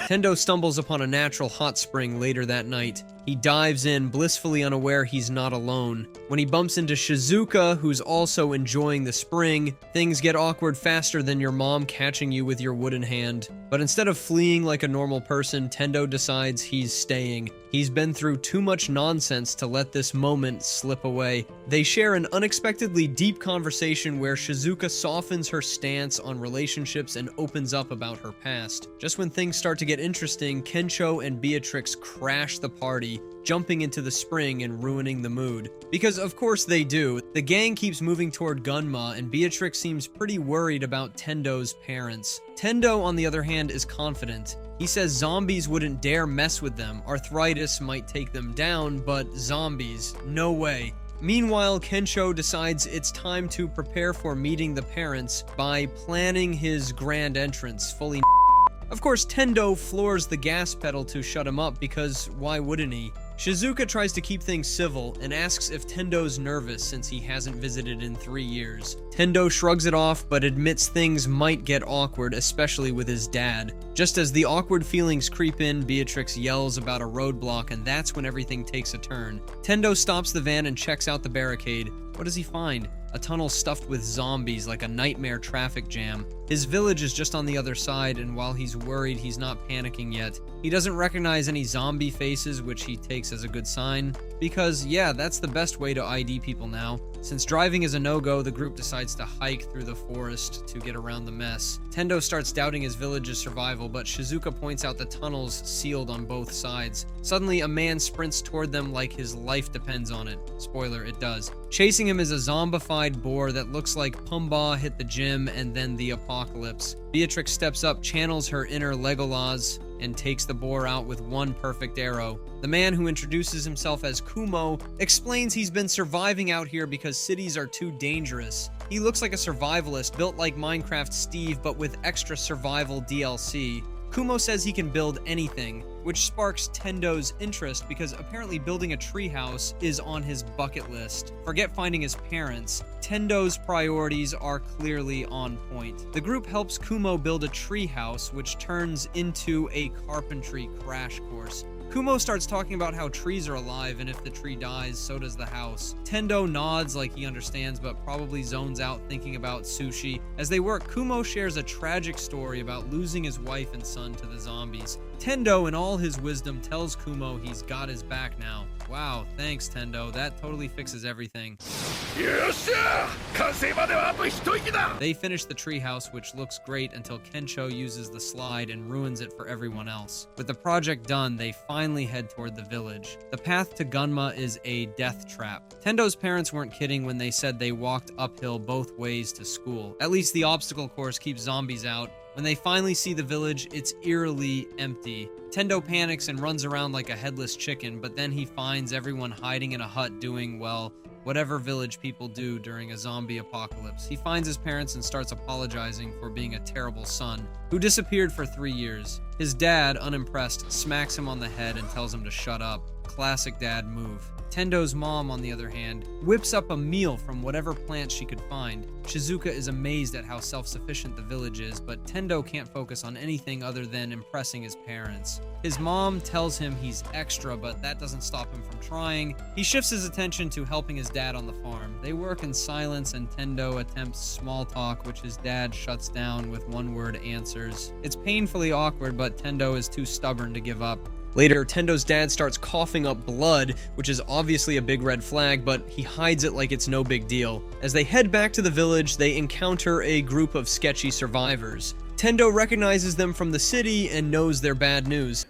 Tendo stumbles upon a natural hot spring later that night. He dives in, blissfully unaware he's not alone. When he bumps into Shizuka, who's also enjoying the spring, things get awkward faster than your mom catching you with your wooden hand. But instead of fleeing like a normal person, Tendo decides he's staying. He's been through too much nonsense to let this moment slip away. They share an unexpectedly deep conversation where Shizuka softens her stance on relationships and opens up about her past. Just when things start to get interesting, Kensho and Beatrix crash the party, jumping into the spring and ruining the mood. Because of course they do. The gang keeps moving toward Gunma, and Beatrix seems pretty worried about Tendo's parents. Tendo, on the other hand, is confident. He says zombies wouldn't dare mess with them. Arthritis might take them down, but zombies, no way. Meanwhile, Kensho decides it's time to prepare for meeting the parents by planning his grand entrance, fully. Of course, Tendo floors the gas pedal to shut him up because why wouldn't he? Shizuka tries to keep things civil and asks if Tendo's nervous since he hasn't visited in 3 years. Tendo shrugs it off but admits things might get awkward, especially with his dad. Just as the awkward feelings creep in, Beatrix yells about a roadblock and that's when everything takes a turn. Tendo stops the van and checks out the barricade. What does he find? A tunnel stuffed with zombies like a nightmare traffic jam. His village is just on the other side, and while he's worried, he's not panicking yet. He doesn't recognize any zombie faces, which he takes as a good sign, because yeah, that's the best way to ID people now. Since driving is a no-go, the group decides to hike through the forest to get around the mess. Tendo starts doubting his village's survival, but Shizuka points out the tunnels sealed on both sides. Suddenly, a man sprints toward them like his life depends on it. Spoiler, it does. Chasing him is a zombified boar that looks like Pumbaa hit the gym and then the apocalypse. Beatrix steps up, channels her inner Legolas, and takes the boar out with one perfect arrow. The man, who introduces himself as Kumo, explains he's been surviving out here because cities are too dangerous. He looks like a survivalist, built like Minecraft Steve, but with extra survival DLC. Kumo says he can build anything, which sparks Tendo's interest because apparently building a treehouse is on his bucket list. Forget finding his parents. Tendo's priorities are clearly on point. The group helps Kumo build a treehouse, which turns into a carpentry crash course. Kumo starts talking about how trees are alive, and if the tree dies, so does the house. Tendo nods like he understands, but probably zones out thinking about sushi. As they work, Kumo shares a tragic story about losing his wife and son to the zombies. Tendo, in all his wisdom, tells Kumo he's got his back now. Wow, thanks, Tendo. That totally fixes everything. They finish the treehouse, which looks great until Kensho uses the slide and ruins it for everyone else. With the project done, they finally head toward the village. The path to Gunma is a death trap. Tendo's parents weren't kidding when they said they walked uphill both ways to school. At least the obstacle course keeps zombies out. When they finally see the village, it's eerily empty. Tendo panics and runs around like a headless chicken, but then he finds everyone hiding in a hut doing, well, whatever village people do during a zombie apocalypse. He finds his parents and starts apologizing for being a terrible son, who disappeared for 3 years. His dad, unimpressed, smacks him on the head and tells him to shut up. Classic dad move. Tendo's mom, on the other hand, whips up a meal from whatever plants she could find. Shizuka is amazed at how self-sufficient the village is, but Tendo can't focus on anything other than impressing his parents. His mom tells him he's extra, but that doesn't stop him from trying. He shifts his attention to helping his dad on the farm. They work in silence, and Tendo attempts small talk, which his dad shuts down with one-word answers. It's painfully awkward, but Tendo is too stubborn to give up. Later, Tendo's dad starts coughing up blood, which is obviously a big red flag, but he hides it like it's no big deal. As they head back to the village, they encounter a group of sketchy survivors. Tendo recognizes them from the city and knows they're bad news.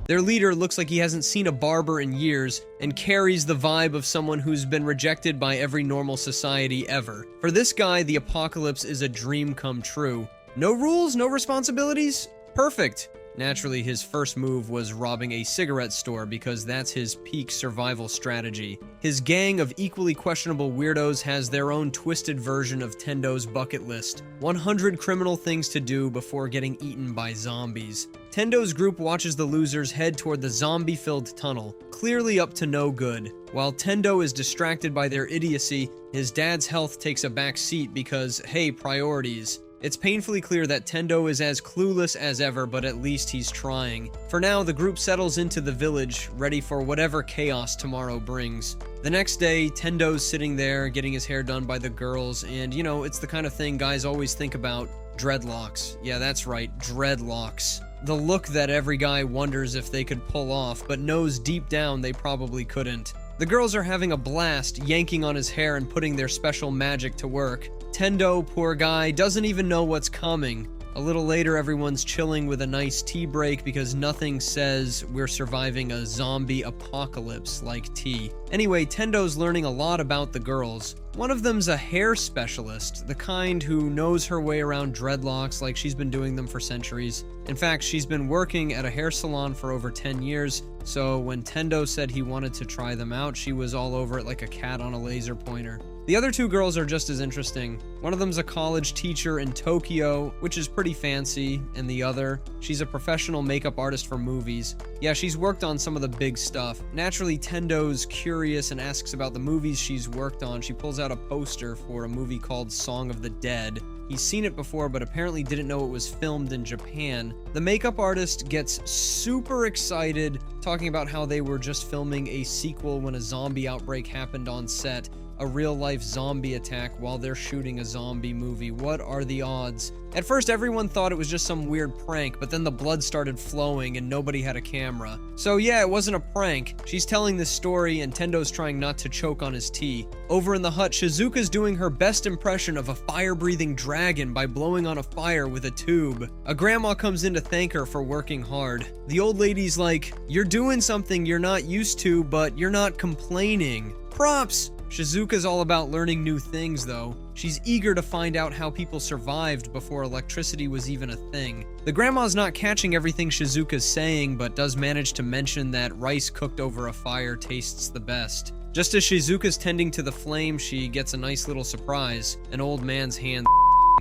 Their leader looks like he hasn't seen a barber in years and carries the vibe of someone who's been rejected by every normal society ever. For this guy, the apocalypse is a dream come true. No rules, no responsibilities? Perfect. Naturally, his first move was robbing a cigarette store because that's his peak survival strategy. His gang of equally questionable weirdos has their own twisted version of Tendo's bucket list. 100 criminal things to do before getting eaten by zombies. Tendo's group watches the losers head toward the zombie-filled tunnel, clearly up to no good. While Tendo is distracted by their idiocy, his dad's health takes a back seat because, hey, priorities. It's painfully clear that Tendo is as clueless as ever, but at least he's trying. For now, the group settles into the village, ready for whatever chaos tomorrow brings. The next day, Tendo's sitting there, getting his hair done by the girls, and you know, it's the kind of thing guys always think about. Dreadlocks. Yeah, that's right, dreadlocks. The look that every guy wonders if they could pull off, but knows deep down they probably couldn't. The girls are having a blast, yanking on his hair and putting their special magic to work. Tendo, poor guy, doesn't even know what's coming. A little later, everyone's chilling with a nice tea break because nothing says we're surviving a zombie apocalypse like tea. Anyway, Tendo's learning a lot about the girls. One of them's a hair specialist, the kind who knows her way around dreadlocks like she's been doing them for centuries. In fact, she's been working at a hair salon for over 10 years, so when Tendo said he wanted to try them out, she was all over it like a cat on a laser pointer. The other two girls are just as interesting. One of them's a college teacher in Tokyo, which is pretty fancy, and the other, she's a professional makeup artist for movies. Yeah, she's worked on some of the big stuff. Naturally, Tendo's curious and asks about the movies she's worked on. She pulls out a poster for a movie called Song of the Dead. He's seen it before, but apparently didn't know it was filmed in Japan. The makeup artist gets super excited, talking about how they were just filming a sequel when a zombie outbreak happened on set. A real-life zombie attack while they're shooting a zombie movie. What are the odds? At first, everyone thought it was just some weird prank, but then the blood started flowing and nobody had a camera. So yeah, it wasn't a prank. She's telling this story and Tendo's trying not to choke on his tea. Over in the hut, Shizuka's doing her best impression of a fire-breathing dragon by blowing on a fire with a tube. A grandma comes in to thank her for working hard. The old lady's like, "You're doing something you're not used to, but you're not complaining." Props! Shizuka's all about learning new things, though. She's eager to find out how people survived before electricity was even a thing. The grandma's not catching everything Shizuka's saying, but does manage to mention that rice cooked over a fire tastes the best. Just as Shizuka's tending to the flame, she gets a nice little surprise. An old man's hand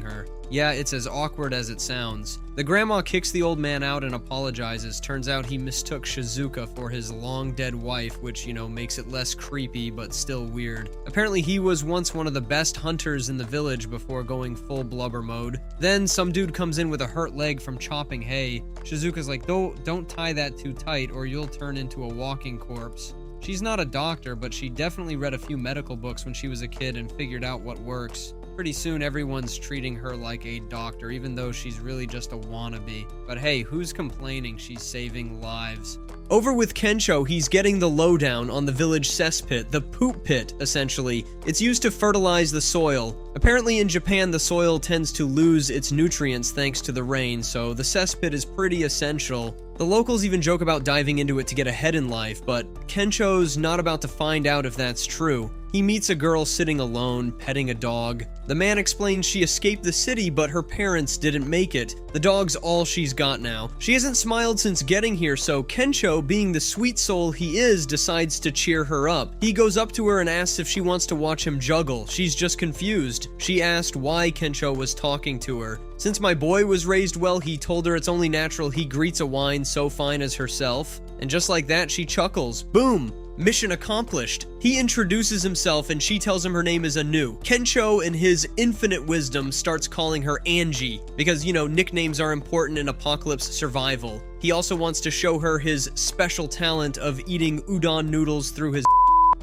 her. Yeah, it's as awkward as it sounds. The grandma kicks the old man out and apologizes. Turns out he mistook Shizuka for his long-dead wife, which, makes it less creepy, but still weird. Apparently he was once one of the best hunters in the village before going full blubber mode. Then some dude comes in with a hurt leg from chopping hay. Shizuka's like, don't tie that too tight or you'll turn into a walking corpse. She's not a doctor, but she definitely read a few medical books when she was a kid and figured out what works. Pretty soon, everyone's treating her like a doctor, even though she's really just a wannabe. But hey, who's complaining? She's saving lives. Over with Kensho, he's getting the lowdown on the village cesspit, the poop pit, essentially. It's used to fertilize the soil. Apparently in Japan, the soil tends to lose its nutrients thanks to the rain, so the cesspit is pretty essential. The locals even joke about diving into it to get ahead in life, but Kensho's not about to find out if that's true. He meets a girl sitting alone, petting a dog. The man explains she escaped the city, but her parents didn't make it. The dog's all she's got now. She hasn't smiled since getting here, so Kensho, being the sweet soul he is, decides to cheer her up. He goes up to her and asks if she wants to watch him juggle. She's just confused. She asked why Kensho was talking to her. Since my boy was raised well, he told her it's only natural he greets a wine so fine as herself. And just like that, she chuckles. Boom! Mission accomplished. He introduces himself and she tells him her name is Anu. Kensho, in his infinite wisdom, starts calling her Angie because, nicknames are important in apocalypse survival. He also wants to show her his special talent of eating udon noodles through his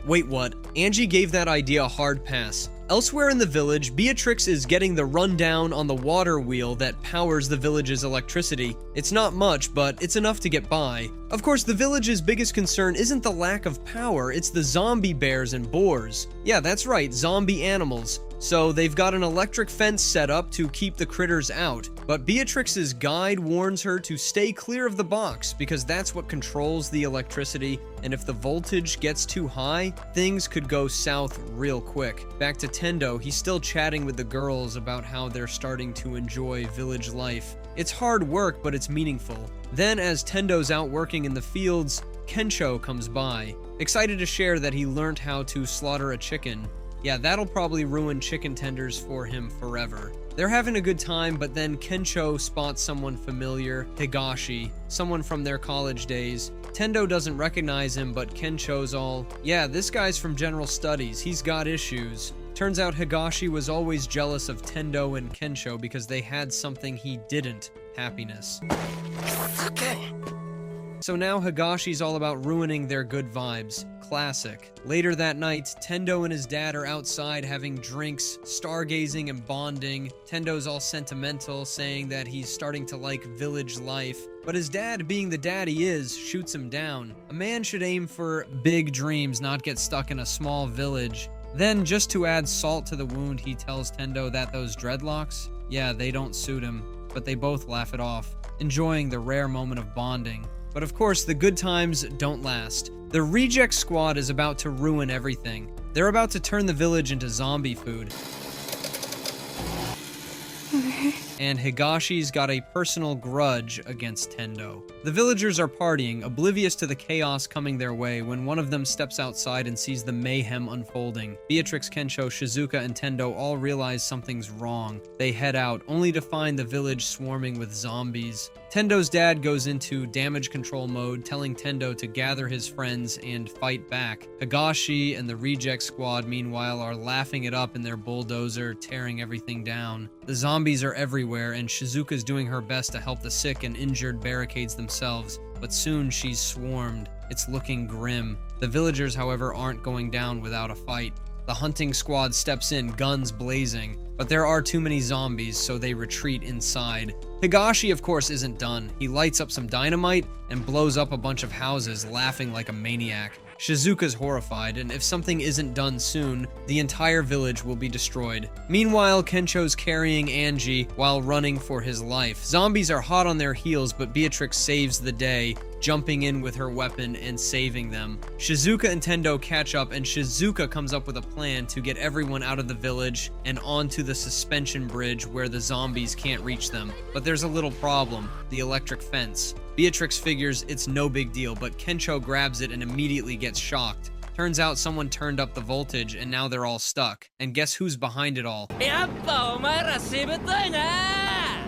Wait, what? Angie gave that idea a hard pass. Elsewhere in the village, Beatrix is getting the rundown on the water wheel that powers the village's electricity. It's not much, but it's enough to get by. Of course, the village's biggest concern isn't the lack of power, it's the zombie bears and boars. Yeah, that's right, zombie animals. So they've got an electric fence set up to keep the critters out. But Beatrix's guide warns her to stay clear of the box because that's what controls the electricity, and if the voltage gets too high, things could go south real quick. Back to Tendo, he's still chatting with the girls about how they're starting to enjoy village life. It's hard work, but it's meaningful. Then, as Tendo's out working in the fields, Kensho comes by, excited to share that he learned how to slaughter a chicken. Yeah, that'll probably ruin chicken tenders for him forever. They're having a good time, but then Kensho spots someone familiar, Higashi, someone from their college days. Tendo doesn't recognize him, but Kensho's all, yeah, this guy's from general studies, he's got issues. Turns out Higashi was always jealous of Tendo and Kensho because they had something he didn't, happiness. So now Higashi's all about ruining their good vibes. Classic. Later that night, Tendo and his dad are outside having drinks, stargazing and bonding. Tendo's all sentimental, saying that he's starting to like village life. But his dad, being the dad he is, shoots him down. A man should aim for big dreams, not get stuck in a small village. Then, just to add salt to the wound, he tells Tendo that those dreadlocks, yeah, they don't suit him. but they both laugh it off, enjoying the rare moment of bonding. But of course, the good times don't last. The reject squad is about to ruin everything. They're about to turn the village into zombie food. And Higashi's got a personal grudge against Tendo. The villagers are partying, oblivious to the chaos coming their way, when one of them steps outside and sees the mayhem unfolding. Beatrix, Kensho, Shizuka, and Tendo all realize something's wrong. They head out, only to find the village swarming with zombies. Tendo's dad goes into damage control mode, telling Tendo to gather his friends and fight back. Higashi and the reject squad, meanwhile, are laughing it up in their bulldozer, tearing everything down. The zombies are everywhere, and Shizuka's doing her best to help the sick and injured barricades themselves, but soon she's swarmed. It's looking grim. The villagers, however, aren't going down without a fight. The hunting squad steps in, guns blazing, but there are too many zombies, so they retreat inside. Higashi, of course, isn't done. He lights up some dynamite and blows up a bunch of houses, laughing like a maniac. Shizuka's horrified, and if something isn't done soon, the entire village will be destroyed. Meanwhile, Kensho's carrying Angie while running for his life. Zombies are hot on their heels, but Beatrix saves the day, jumping in with her weapon and saving them. Shizuka and Tendo catch up, and Shizuka comes up with a plan to get everyone out of the village and onto the suspension bridge where the zombies can't reach them. But there's a little problem: the electric fence. Beatrix figures it's no big deal, but Kensho grabs it and immediately gets shocked. Turns out someone turned up the voltage and now they're all stuck. And guess who's behind it all?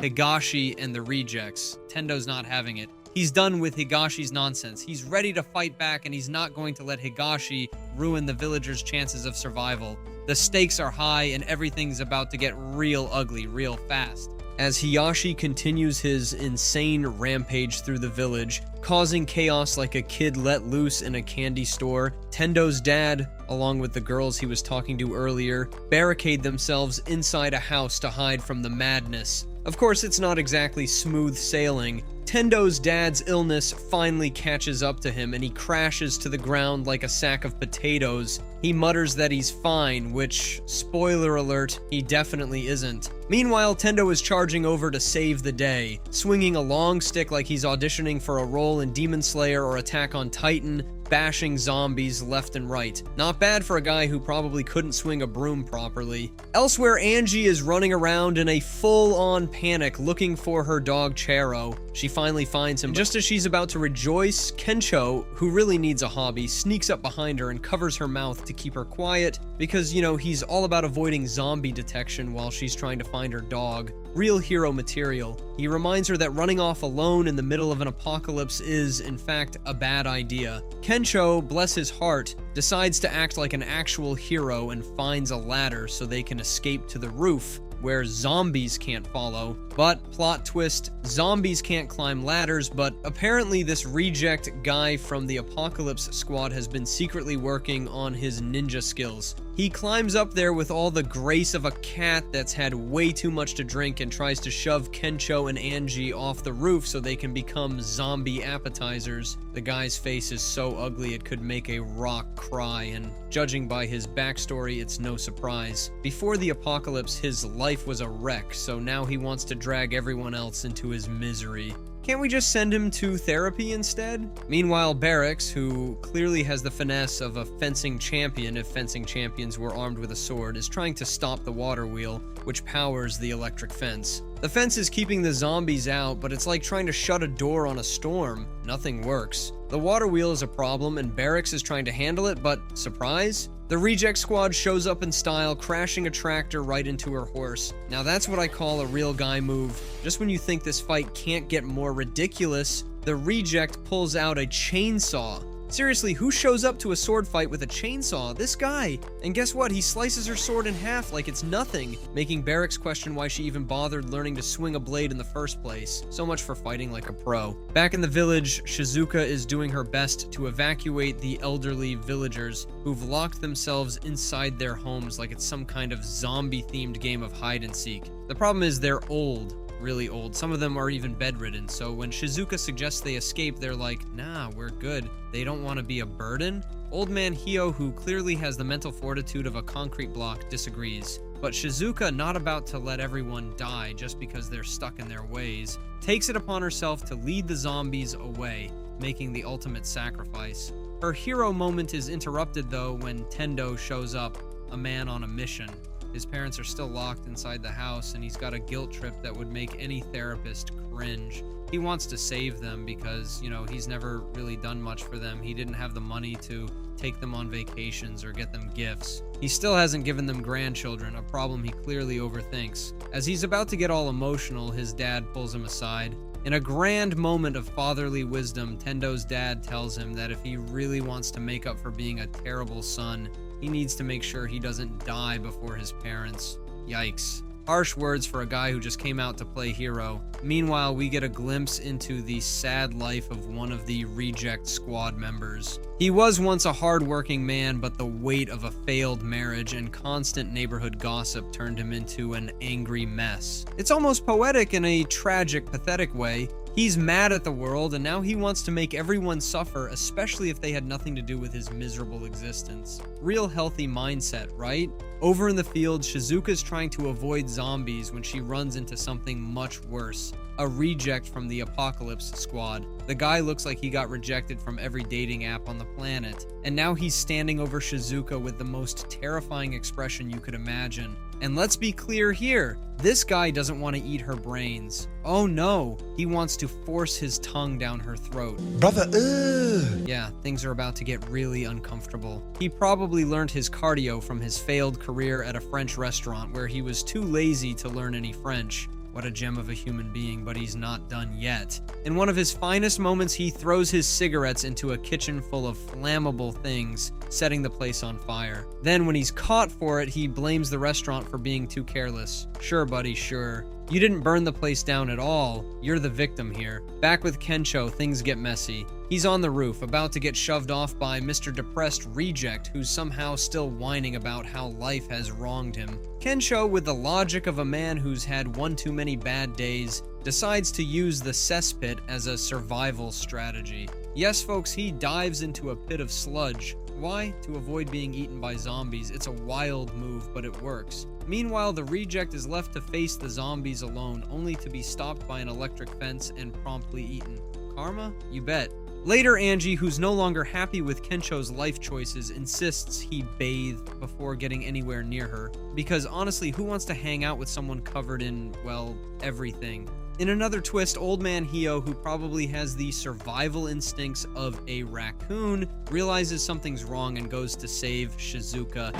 Higashi and the rejects. Tendo's not having it. He's done with Higashi's nonsense. He's ready to fight back, and he's not going to let Higashi ruin the villagers' chances of survival. The stakes are high, and everything's about to get real ugly real fast. As Higashi continues his insane rampage through the village, causing chaos like a kid let loose in a candy store, Tendo's dad, along with the girls he was talking to earlier, barricade themselves inside a house to hide from the madness. Of course, it's not exactly smooth sailing. Tendo's dad's illness finally catches up to him, and he crashes to the ground like a sack of potatoes. He mutters that he's fine, which, spoiler alert, he definitely isn't. Meanwhile, Tendo is charging over to save the day, swinging a long stick like he's auditioning for a role in Demon Slayer or Attack on Titan, bashing zombies left and right. Not bad for a guy who probably couldn't swing a broom properly. Elsewhere, Angie is running around in a full-on panic looking for her dog Chero. She finally finds him. Just as she's about to rejoice, Kensho, who really needs a hobby, sneaks up behind her and covers her mouth to keep her quiet because, you know, he's all about avoiding zombie detection while she's trying to find her dog. Real hero material. He reminds her that running off alone in the middle of an apocalypse is, in fact, a bad idea. Kensho, bless his heart, decides to act like an actual hero and finds a ladder so they can escape to the roof, where zombies can't follow. But, plot twist, zombies can't climb ladders, but apparently this reject guy from the Apocalypse Squad has been secretly working on his ninja skills. He climbs up there with all the grace of a cat that's had way too much to drink and tries to shove Kensho and Angie off the roof so they can become zombie appetizers. The guy's face is so ugly it could make a rock cry, and judging by his backstory, it's no surprise. Before the apocalypse, his life was a wreck, so now he wants to drag everyone else into his misery. Can't we just send him to therapy instead? Meanwhile, Barracks, who clearly has the finesse of a fencing champion if fencing champions were armed with a sword, is trying to stop the water wheel, which powers the electric fence. The fence is keeping the zombies out, but it's like trying to shut a door on a storm. Nothing works. The water wheel is a problem, and Barracks is trying to handle it, but surprise? The reject squad shows up in style, crashing a tractor right into her horse. Now that's what I call a real guy move. Just when you think this fight can't get more ridiculous, the reject pulls out a chainsaw. Seriously, who shows up to a sword fight with a chainsaw? This guy! And guess what? He slices her sword in half like it's nothing, making Barracks question why she even bothered learning to swing a blade in the first place. So much for fighting like a pro. Back in the village, Shizuka is doing her best to evacuate the elderly villagers who've locked themselves inside their homes like it's some kind of zombie-themed game of hide and seek. The problem is they're old. Really old. Some of them are even bedridden, so when Shizuka suggests they escape, they're like, nah, we're good. They don't want to be a burden? Old man Hio, who clearly has the mental fortitude of a concrete block, disagrees. But Shizuka, not about to let everyone die just because they're stuck in their ways, takes it upon herself to lead the zombies away, making the ultimate sacrifice. Her hero moment is interrupted though when Tendo shows up, a man on a mission. His parents are still locked inside the house, and he's got a guilt trip that would make any therapist cringe. He wants to save them because, he's never really done much for them. He didn't have the money to take them on vacations or get them gifts. He still hasn't given them grandchildren, a problem he clearly overthinks. As he's about to get all emotional, his dad pulls him aside. In a grand moment of fatherly wisdom, Tendo's dad tells him that if he really wants to make up for being a terrible son, he needs to make sure he doesn't die before his parents. Yikes. Harsh words for a guy who just came out to play hero. Meanwhile, we get a glimpse into the sad life of one of the reject squad members. He was once a hard-working man, but the weight of a failed marriage and constant neighborhood gossip turned him into an angry mess. It's almost poetic in a tragic, pathetic way. He's mad at the world, and now he wants to make everyone suffer, especially if they had nothing to do with his miserable existence. Real healthy mindset, right? Over in the field, Shizuka's trying to avoid zombies when she runs into something much worse. A reject from the Apocalypse Squad. The guy looks like he got rejected from every dating app on the planet, and now he's standing over Shizuka with the most terrifying expression you could imagine. And let's be clear here, this guy doesn't want to eat her brains. Oh no, he wants to force his tongue down her throat. Brother, ugh. Yeah, things are about to get really uncomfortable. He probably learned his cardio from his failed career at a French restaurant where he was too lazy to learn any French. What a gem of a human being, but he's not done yet. In one of his finest moments, he throws his cigarettes into a kitchen full of flammable things, setting the place on fire. Then, when he's caught for it, he blames the restaurant for being too careless. Sure, buddy, sure. You didn't burn the place down at all. You're the victim here. Back with Kensho, things get messy. He's on the roof, about to get shoved off by Mr. Depressed Reject, who's somehow still whining about how life has wronged him. Kensho, with the logic of a man who's had one too many bad days, decides to use the cesspit as a survival strategy. Yes, folks, he dives into a pit of sludge. Why? To avoid being eaten by zombies. It's a wild move, but it works. Meanwhile, the reject is left to face the zombies alone, only to be stopped by an electric fence and promptly eaten. Karma? You bet. Later, Angie, who's no longer happy with Kensho's life choices, insists he bathe before getting anywhere near her. Because honestly, who wants to hang out with someone covered in, well, everything? In another twist, Old Man Hio, who probably has the survival instincts of a raccoon, realizes something's wrong and goes to save Shizuka.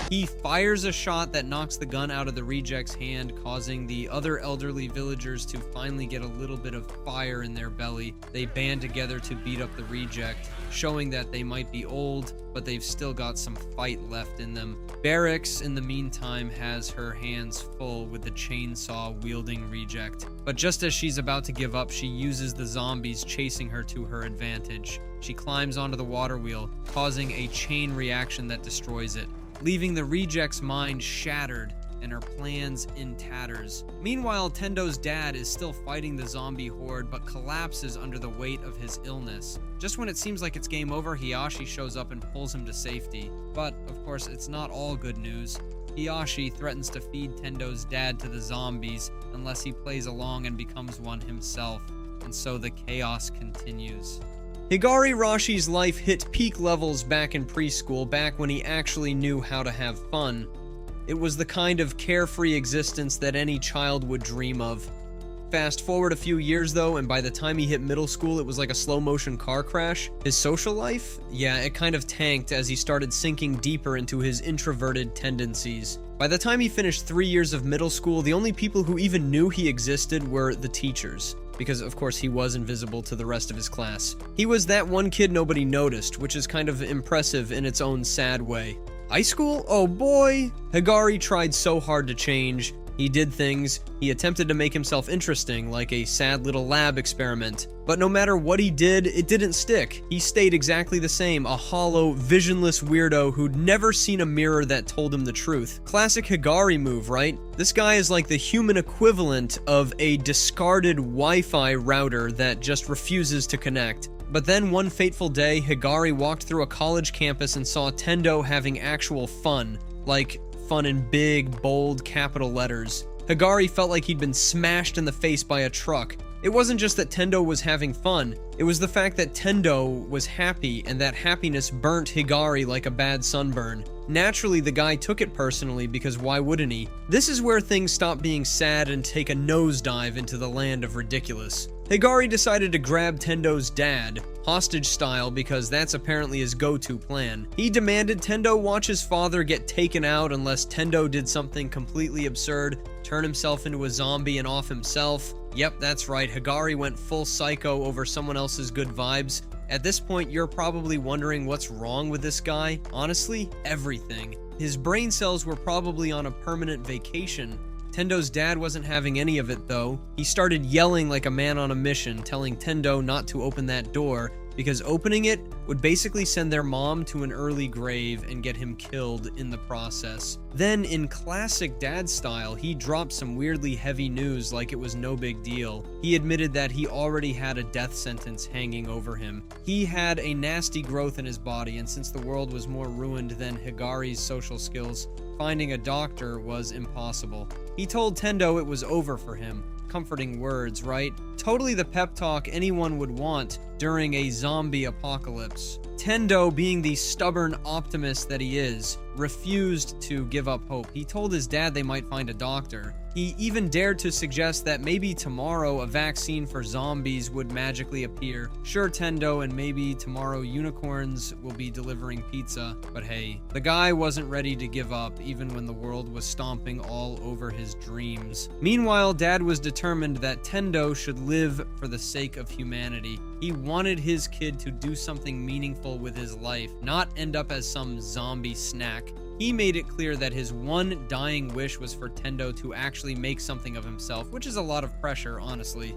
He fires a shot that knocks the gun out of the reject's hand, causing the other elderly villagers to finally get a little bit of fire in their belly. They band together to beat up the reject, showing that they might be old, but they've still got some fight left in them. Barracks, in the meantime, has her hands full with the chainsaw-wielding reject. But just as she's about to give up, she uses the zombies chasing her to her advantage. She climbs onto the water wheel, causing a chain reaction that destroys it, leaving the reject's mind shattered and her plans in tatters. Meanwhile, Tendo's dad is still fighting the zombie horde, but collapses under the weight of his illness. Just when it seems like it's game over, Hiyashi shows up and pulls him to safety. But, of course, it's not all good news. Hiyashi threatens to feed Tendo's dad to the zombies unless he plays along and becomes one himself. And so the chaos continues. Higari Rashi's life hit peak levels back in preschool, back when he actually knew how to have fun. It was the kind of carefree existence that any child would dream of. Fast forward a few years though, and by the time he hit middle school, it was like a slow-motion car crash. His social life? Yeah, it kind of tanked as he started sinking deeper into his introverted tendencies. By the time he finished 3 years of middle school, the only people who even knew he existed were the teachers. Because, of course, he was invisible to the rest of his class. He was that one kid nobody noticed, which is kind of impressive in its own sad way. High school? Oh boy! Higari tried so hard to change. He did things. He attempted to make himself interesting, like a sad little lab experiment. But no matter what he did, it didn't stick. He stayed exactly the same, a hollow, visionless weirdo who'd never seen a mirror that told him the truth. Classic Higari move, right? This guy is like the human equivalent of a discarded Wi-Fi router that just refuses to connect. But then one fateful day, Higari walked through a college campus and saw Tendo having actual fun. like fun in big, bold, capital letters. Higari felt like he'd been smashed in the face by a truck. It wasn't just that Tendo was having fun, it was the fact that Tendo was happy, and that happiness burnt Higari like a bad sunburn. Naturally, the guy took it personally, because why wouldn't he? This is where things stop being sad and take a nosedive into the land of ridiculous. Higari decided to grab Tendo's dad, hostage style, because that's apparently his go-to plan. He demanded Tendo watch his father get taken out unless Tendo did something completely absurd, turn himself into a zombie and off himself. Yep, that's right, Higari went full psycho over someone else's good vibes. At this point, you're probably wondering what's wrong with this guy. Honestly, everything. His brain cells were probably on a permanent vacation. Tendo's dad wasn't having any of it, though. He started yelling like a man on a mission, telling Tendo not to open that door, because opening it would basically send their mom to an early grave and get him killed in the process. Then, in classic dad style, he dropped some weirdly heavy news like it was no big deal. He admitted that he already had a death sentence hanging over him. He had a nasty growth in his body, and since the world was more ruined than Higari's social skills, finding a doctor was impossible. He told Tendo it was over for him. Comforting words, right? Totally the pep talk anyone would want during a zombie apocalypse. Tendo, being the stubborn optimist that he is, refused to give up hope. He told his dad they might find a doctor. He even dared to suggest that maybe tomorrow a vaccine for zombies would magically appear. Sure, Tendo, and maybe tomorrow unicorns will be delivering pizza, but hey, the guy wasn't ready to give up even when the world was stomping all over his dreams. Meanwhile, Dad was determined that Tendo should live for the sake of humanity. He wanted his kid to do something meaningful with his life, not end up as some zombie snack. He made it clear that his one dying wish was for Tendo to actually make something of himself, which is a lot of pressure, honestly.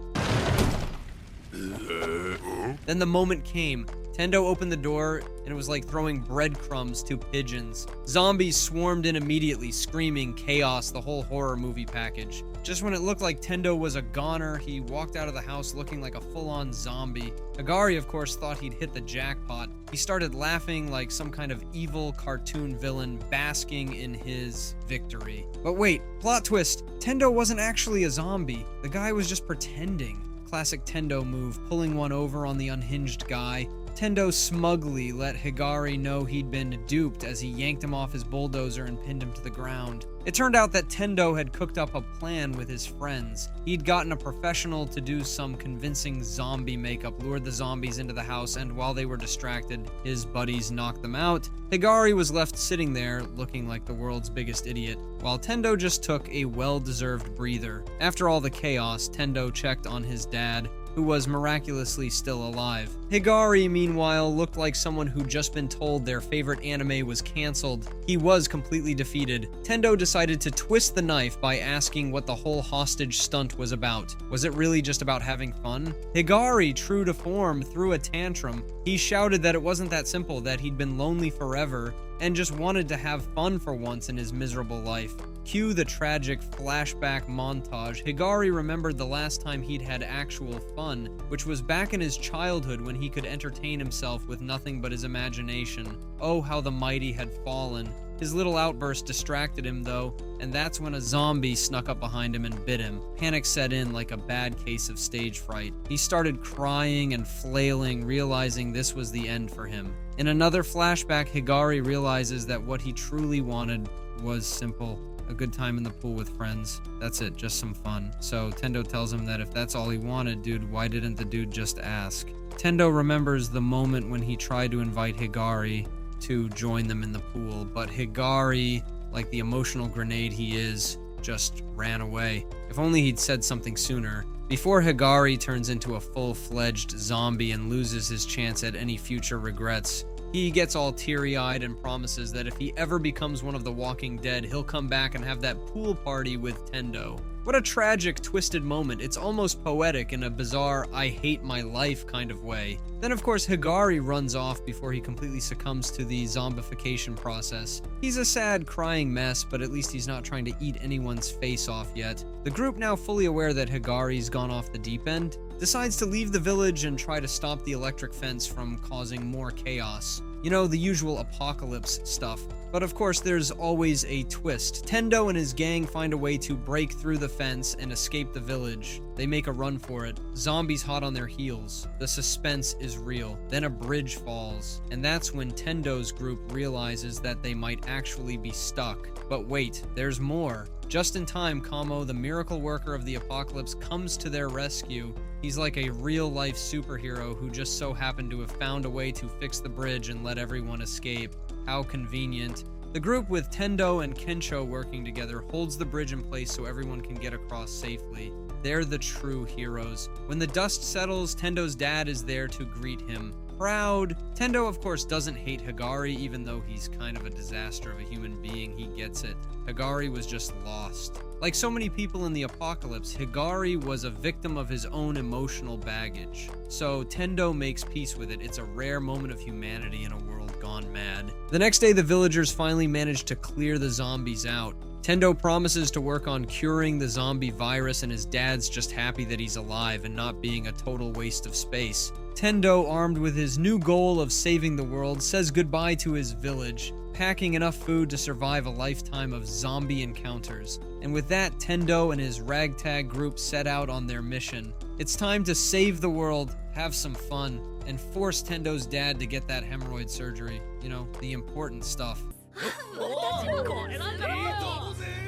Then the moment came. Tendo opened the door, and it was like throwing breadcrumbs to pigeons. Zombies swarmed in immediately, screaming, chaos, the whole horror movie package. Just when it looked like Tendo was a goner, he walked out of the house looking like a full-on zombie. Higari, of course, thought he'd hit the jackpot. He started laughing like some kind of evil cartoon villain, basking in his victory. But wait, plot twist, Tendo wasn't actually a zombie. The guy was just pretending. Classic Tendo move, pulling one over on the unhinged guy. Tendo smugly let Higari know he'd been duped as he yanked him off his bulldozer and pinned him to the ground. It turned out that Tendo had cooked up a plan with his friends. He'd gotten a professional to do some convincing zombie makeup, lured the zombies into the house, and while they were distracted, his buddies knocked them out. Higari was left sitting there, looking like the world's biggest idiot, while Tendo just took a well-deserved breather. After all the chaos, Tendo checked on his dad, who was miraculously still alive. Higari, meanwhile, looked like someone who'd just been told their favorite anime was cancelled. He was completely defeated. Tendo decided to twist the knife by asking what the whole hostage stunt was about. Was it really just about having fun? Higari, true to form, threw a tantrum. He shouted that it wasn't that simple, that he'd been lonely forever, and just wanted to have fun for once in his miserable life. Cue the tragic flashback montage. Higari remembered the last time he'd had actual fun, which was back in his childhood when he could entertain himself with nothing but his imagination. Oh, how the mighty had fallen. His little outburst distracted him, though, and that's when a zombie snuck up behind him and bit him. Panic set in like a bad case of stage fright. He started crying and flailing, realizing this was the end for him. In another flashback, Higari realizes that what he truly wanted was simple. A good time in the pool with friends. That's it, just some fun. So Tendo tells him that if that's all he wanted, dude, why didn't the dude just ask? Tendo remembers the moment when he tried to invite Higari to join them in the pool, but Higari, like the emotional grenade he is, just ran away. If only he'd said something sooner. Before Higari turns into a full-fledged zombie and loses his chance at any future regrets, he gets all teary-eyed and promises that if he ever becomes one of the Walking Dead, he'll come back and have that pool party with Tendo. What a tragic, twisted moment. It's almost poetic in a bizarre, I hate my life kind of way. Then, of course, Higari runs off before he completely succumbs to the zombification process. He's a sad, crying mess, but at least he's not trying to eat anyone's face off yet. The group, now fully aware that Higari's gone off the deep end, decides to leave the village and try to stop the electric fence from causing more chaos. You know, the usual apocalypse stuff. But of course, there's always a twist. Tendo and his gang find a way to break through the fence and escape the village. They make a run for it. Zombies hot on their heels. The suspense is real. Then a bridge falls. And that's when Tendo's group realizes that they might actually be stuck. But wait, there's more. Just in time, Kamo, the miracle worker of the apocalypse, comes to their rescue. He's like a real-life superhero who just so happened to have found a way to fix the bridge and let everyone escape. How convenient. The group with Tendo and Kensho working together holds the bridge in place so everyone can get across safely. They're the true heroes. When the dust settles, Tendo's dad is there to greet him. Proud. Tendo, of course, doesn't hate Higari, even though he's kind of a disaster of a human being. He gets it. Higari was just lost. Like so many people in the apocalypse, Higari was a victim of his own emotional baggage. So Tendo makes peace with it. It's a rare moment of humanity in a world gone mad. The next day, the villagers finally manage to clear the zombies out. Tendo promises to work on curing the zombie virus, and his dad's just happy that he's alive and not being a total waste of space. Tendo, armed with his new goal of saving the world, says goodbye to his village, packing enough food to survive a lifetime of zombie encounters. And with that, Tendo and his ragtag group set out on their mission. It's time to save the world, have some fun, and force Tendo's dad to get that hemorrhoid surgery. You know, the important stuff.